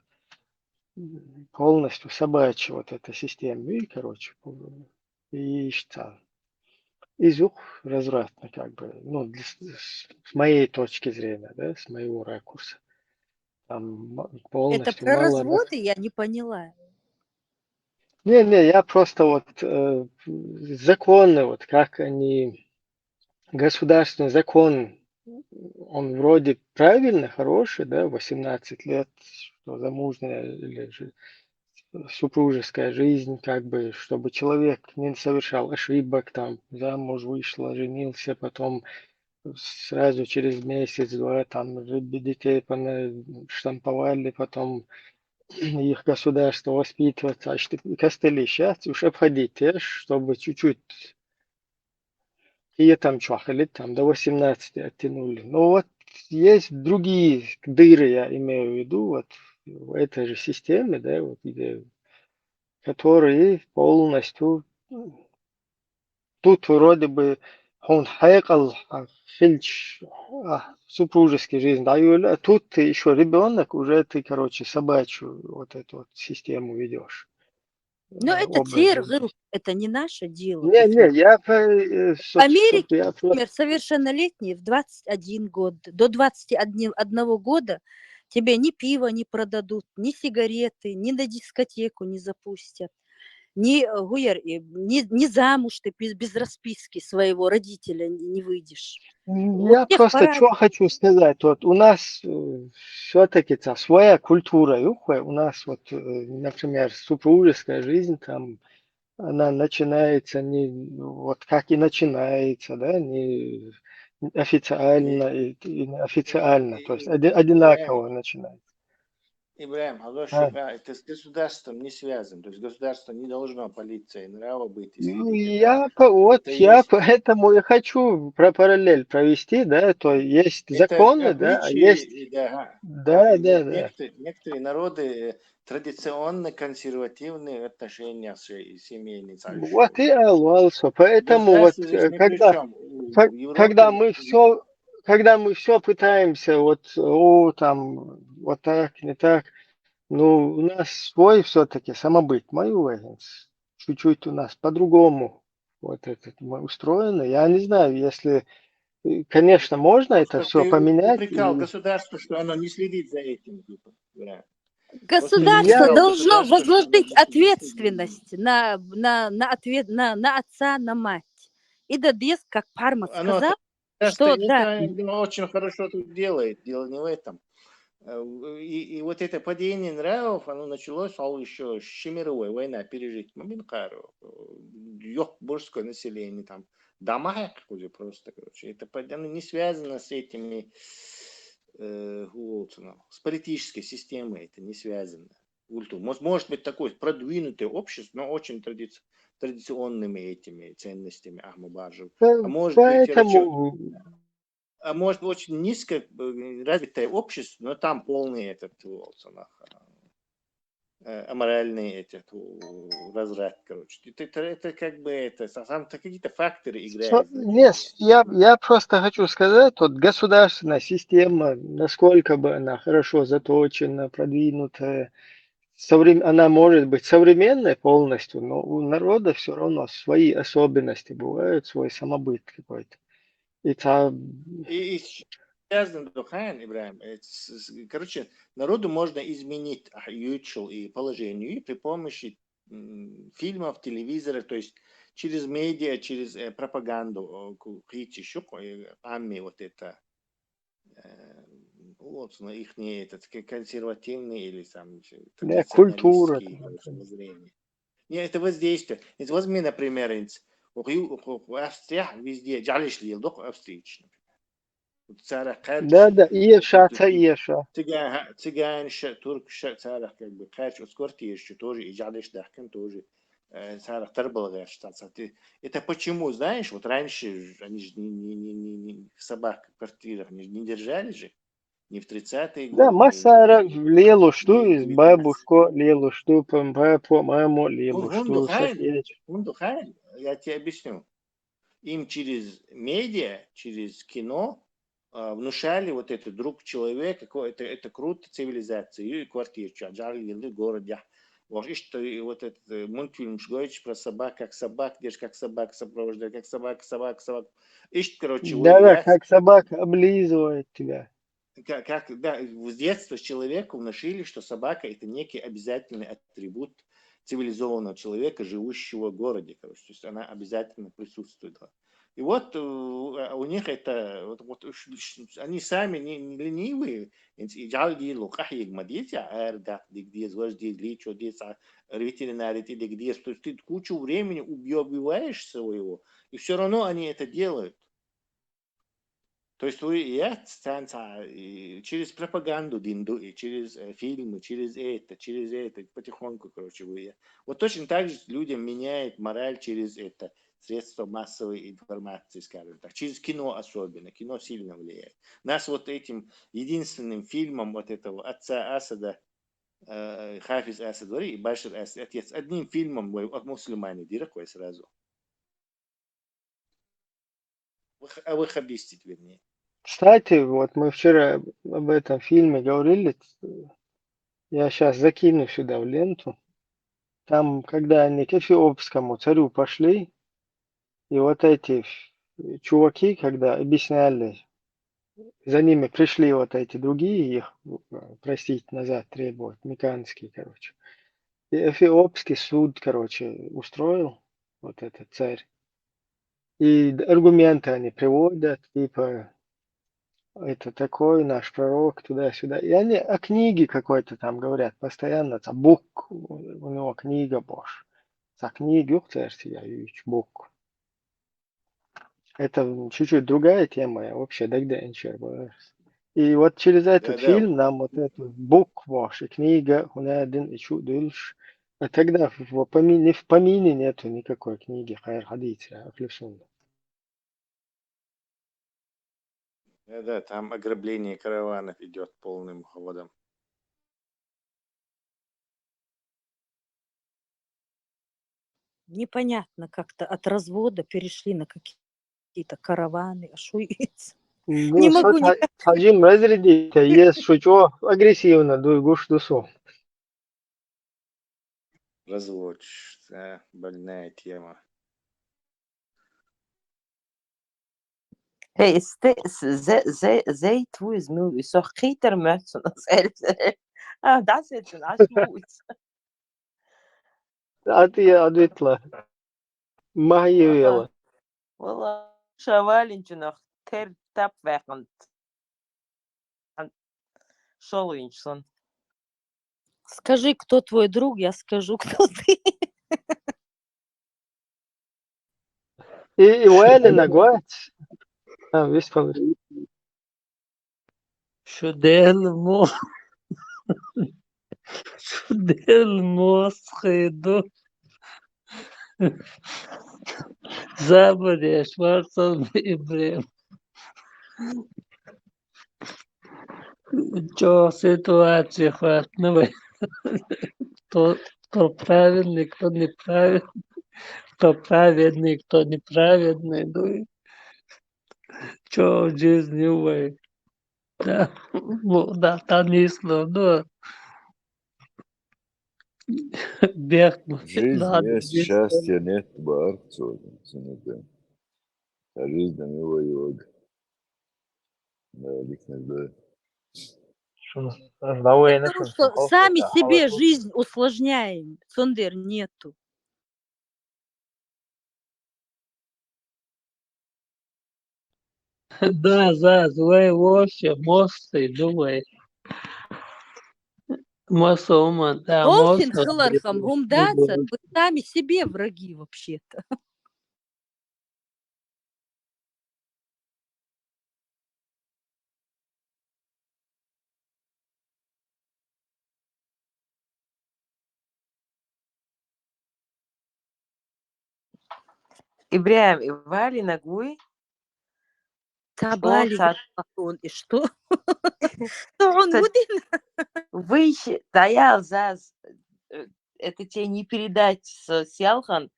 полностью собачья вот эта система. И, короче, и что? Изюх развратно, как бы, ну, с моей точки зрения, да, с моего ракурса. Там Это полностью про мало... разводы я не поняла. Не, я просто вот законы, вот как они, государственный закон, он вроде правильный, хороший, да, 18 лет, что замужняя или же супружеская жизнь, как бы, чтобы человек не совершал ошибок, там, замуж вышла, женился, потом сразу через месяц-два там детей штамповали, потом их государство воспитывать, а что костыли сейчас уж обходить, чтобы чуть-чуть и там чахали, там до 18 оттянули. Но вот есть другие дыры, я имею в виду, вот в этой же системе, да, вот где, которые полностью тут вроде бы он хайкал фильч супружеский жизнь даю, а тут ты еще ребенок, уже ты, короче, собачью вот эту вот систему ведешь. Но это Образ жизни. тергл, это не наше дело. Не, я В Америке, я например, совершеннолетние в 21 год, до 21 года тебе ни пива не продадут, ни сигареты, ни на дискотеку не запустят, ни замуж ты без расписки своего родителя не выйдешь. Я просто что хочу сказать, вот у нас все-таки своя культура, у нас вот, например, супружеская жизнь там, она начинается не вот как и начинается, да, не официально и неофициально, то есть одинаково начинается. Ибраим, это с государством не связано. То есть государство не должно полиция нрава быть. Я поэтому и хочу про параллель провести, да, то есть законы, да, а есть... Да. Некоторые народы традиционно консервативные отношения с семейными. Вот и also, поэтому вот когда мы все пытаемся вот там вот так, не так, ну у нас свой все-таки самобыт, мой уверен, чуть-чуть у нас по-другому вот этот мы устроены. Я не знаю, если, конечно, можно это все поменять. Ты упрекал государство, что оно не следит за этим. Государство должно возложить ответственность на отца, на мать. И Дадес, как Пармат сказал, что да. Оно очень хорошо тут делает, дело не в этом. И вот это падение нравов, оно началось еще с Чемеровой война пережить. Маминкару, мужское население там, дома уже просто, короче. Это оно не связано с этими, с политической системой, это не связано. Может быть такое продвинутое общество, но очень традиционными этими ценностями Ахмабаджи. А может быть очень низко развитое общество, но там полный аморальный разврат, короче. Это как бы там какие-то факторы играют. Нет, я просто хочу сказать, вот государственная система, насколько бы она хорошо заточена, продвинутая, она может быть современной полностью, но у народа все равно свои особенности бывают, свой самобыт какой-то. И связано Духан, Ибраим. Короче, народу можно изменить и положение при помощи фильмов, телевизора, то есть через медиа, через пропаганду, амми вот это, вот их не этот консервативный или там культура. воззрение. Нет, это воздействие. Возьми, например, Австрия везде, джалиш лилдох австрийч. Да, Еша. Цыган, турк, царах как бы кач, ускорти еще тоже, и джалиш дахкан тоже. Царах тарбалгаш. Это почему, знаешь, вот раньше они же не собак в квартирах не держали же. Не в 30-е годы. Да, Масара лелу что из бабушку, лелу что по маму, лелу что я тебе объясню. Им через медиа, через кино внушали вот это друг человека, это круто, цивилизация, и квартиру, город, вот этот мультфильм говоришь про собак, как собак, держишь, как собак сопровождает, как собак. Короче, Да-да, как собака облизывает тебя. да, с детства человеку внушили, что собака это некий обязательный атрибут цивилизованного человека, живущего в городе, короче, то есть она обязательно присутствует. И вот у них это, они сами не ленивые, то есть ты кучу времени убиваешь своего, и все равно они это делают. То есть через пропаганду, через фильмы, через это, потихоньку, короче, Вот точно так же людям меняет мораль через это средства массовой информации, скажем так, через кино особенно. Кино сильно влияет. Нас вот этим единственным фильмом вот этого отца Асада, Хафиз Асад и Башир Асад, отец, одним фильмом от мусульмане, диракой сразу. Выхабистить, вернее. Кстати, вот мы вчера об этом фильме говорили, я сейчас закину сюда в ленту. Там, когда они к эфиопскому царю пошли, и вот эти чуваки, когда объясняли, за ними пришли вот эти другие, их простить назад требовать, меканские, короче. И эфиопский суд, короче, устроил вот этот царь. И аргументы они приводят, типа, это такой наш пророк, туда-сюда. И они о книге какой-то там говорят постоянно, там, бук, у него книга Божья. За книгу я бук. Это чуть-чуть другая тема, я вообще дэгдэнчер. И вот через этот фильм нам вот эту бук Божья, книга, хунадин и чудульш. А тогда в помине нету никакой книги хайр хадиса, афлюсунна. Да, там ограбление караванов идет полным ходом. Непонятно как-то от развода перешли на какие-то караваны. А шо есть? Ну, Не могу никак. Хаджим разрядить, есть шучу агрессивно, гуш дусу. Развод, да, больная тема. Hey, zij twee is moe. Zo geet er met zo'n dat is een asmoed. А ты ответила. Магиевела. Wallah, шавалинчу nog ter tap weg. Шолвинчсон. Скажи, кто твой друг, я скажу, кто ты. И Уэллина гуать. Весь получил. Шуделмо. Шуделмо схеду. Забудешь, Варсон Ибрем. Что ситуация хватнула? Кто правильный, кто неправильный, кто праведный, кто неправедный. Ну, что в жизни увы. Да, да, танисло, но бегну. Жизнь есть, счастья нет, барцу. Жизнь не воюет. Да, лично. Потому что сами себе жизнь усложняем. Сондер нету. Да, злой вообще, мосты, думай. Масома, да, Олсин Халархам, гумдаться, вы сами себе враги вообще-то. Ибраим, Ивали Нагуй. Табали, он и что? Что он будет? Выше, даял заз. Это тебе не передать с Сялхан.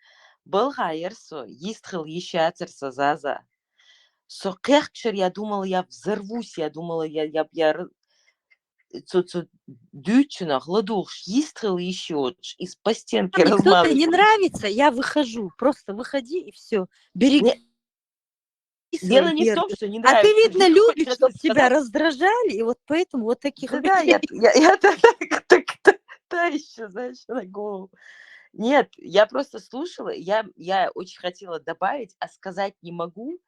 Был хайерсо, истхил ещатерсо заза. Сокерчер, я думала, я взорвусь, я думала, я дючина, гладуш, истрел еще из по стенке Мне кто-то не размазываю. нравится, я выхожу. Просто выходи и все. Береги Дело свои не в том, нервы. что не А ты, нравится. видно, Мне любишь, хочется чтобы тебя сказать. раздражали, и вот поэтому вот таких Да, людей. я та еще, знаешь, на голову. Нет, я просто слушала, я очень хотела добавить, а сказать не могу.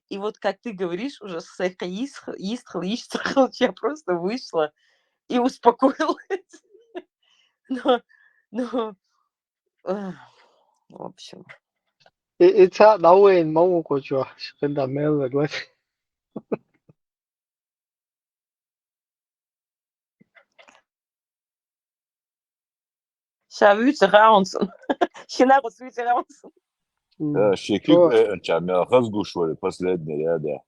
И вот как ты говоришь, уже с истрел, я просто вышла и успокоилась. Но, в общем. It's 나오인 먹고 좋아. 근데 매일 그래. Шавüze Raunsen. Шинарус Вüze Raunsen. Шекик То чамя разгушивали последний ряда.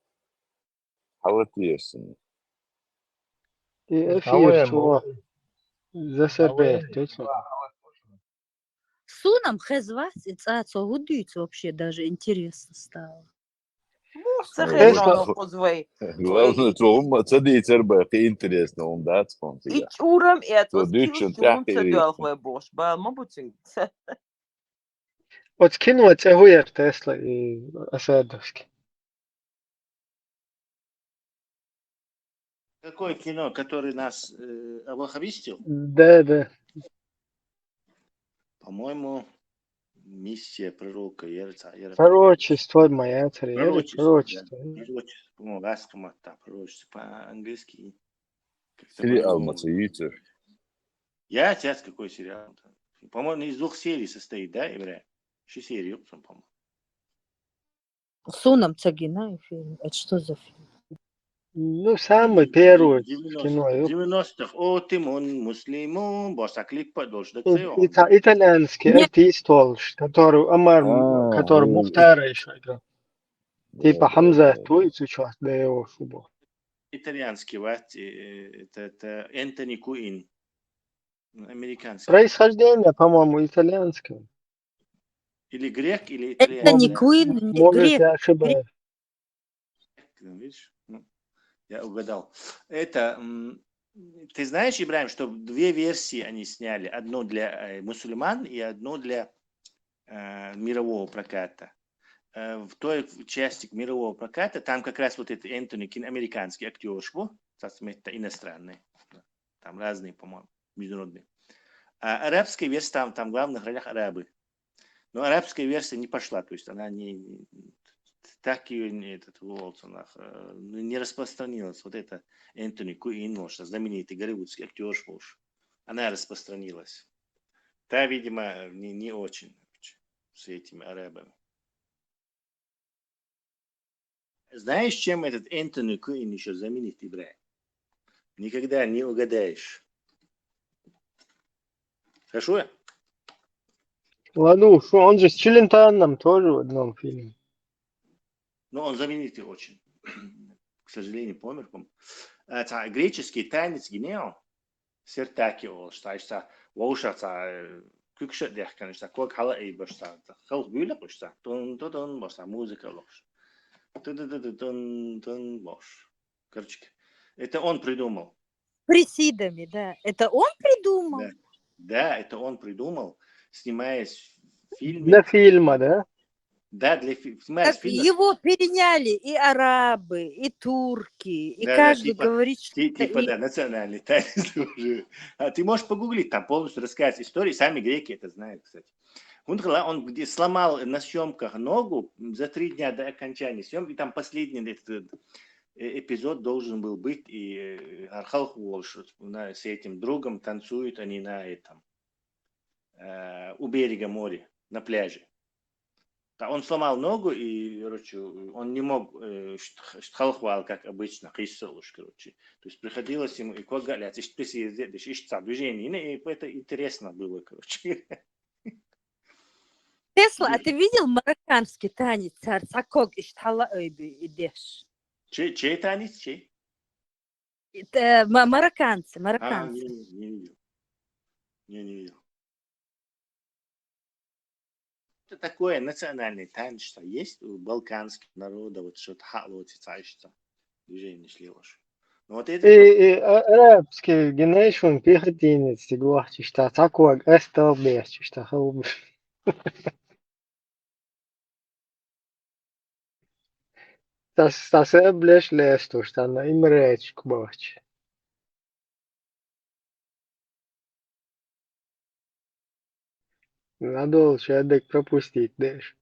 А вот есть. и эфир чего засербе, точно. Сунам хэзвас, и цогудыц вообще даже интересно стало. Тесла, Главное, то цадить РБ, интересно, он да, И урам и от То вас дичен килсюн тяхи цедёрхве бош. Ба, мабутин. от кинула цегуер Тесла и Асадовский. Какое кино, который нас обохабистил? Да. По-моему, миссия пророка Ерца. Пророчество моя царь, Пророчество, да. пророчество. Пророчество. По-моему, Раскамата, пророчество по-английски. Как-то сериал по-другому. Мацаица. Я отец какой сериал? По-моему, из 2 серий состоит, да, Ибря? 6 серий, по-моему. Сунам Цагина фильм. Это что за фильм? Ну, самый первый в 90-х. кино. 90-х. О, Тимон, Муслимон, Босаклик, Подольш, Итальянский артист, который Амар, который Мухтара еще играл. Типа Хамза Туицуча, да его футбол. Итальянский, это Энтони Куин. Американский. Происхождение, по-моему, итальянское. Или грек, или Это итальянец. не Куин, Может, грек. я ошибаюсь. Видишь? Я угадал. Это, ты знаешь, Ибрахим, что 2 версии они сняли. Одну для мусульман и одну для мирового проката. В той части мирового проката, там как раз вот это Энтони Кин, американский актер, это иностранный. Там разные, по-моему, международные. А арабская версия, там в главных ролях арабы. Но арабская версия не пошла, то есть она так ее не распространилась. Вот это Энтони Куин, знаменитый голливудский актер, она распространилась. Та, видимо, не очень с этими арабами. Знаешь, чем этот Энтони Куин еще знаменит, Ибрахим? Никогда не угадаешь. Хорошо? Ладно, он же с Челентаном тоже в одном фильме. Но он знаменитый очень. К сожалению, помер. Это греческий танец Гинео. Сертакио, что волшебца, кукшет дэх, конечно, как хала и башта. Хал бюлек, что тон башта, музыка ложь. Тон ложь. Короче, это он придумал. Присидами, да. Это он придумал? Да, это он придумал, снимаясь в фильме. Для фильма, да? Да, снимаясь в фильме. Его переняли и арабы, и турки, и каждый говорит, что... Типа, да, национальный танец уже. А ты можешь погуглить, там полностью рассказать истории, сами греки это знают, кстати. Он где сломал на съемках ногу за 3 дня до окончания съемки, там последний этот эпизод должен был быть, и Архал Уолш с этим другом танцуют они на этом, у берега моря, на пляже. Он сломал ногу, и, короче, он не мог штхалхвал, как обычно, хиссалуш, короче. То есть приходилось ему и когалять, и движение, и это интересно было, короче. Тесла, а ты видел марокканский танец? Царцакок иштхала идеш. Чей танец? Чей? Это марокканцы. Не видел. Не видел. Это такое национальное танец, есть у балканских народов, вот что-то халоти цаишься, движение шлеваш. Но вот это арабский генейшун пехотинец, тигуахчишта, такуаг эсталбесчишта, халб. Tas ebleş lēstuš, tā na imrēčku boči. Надо шедек пропустить, дэш.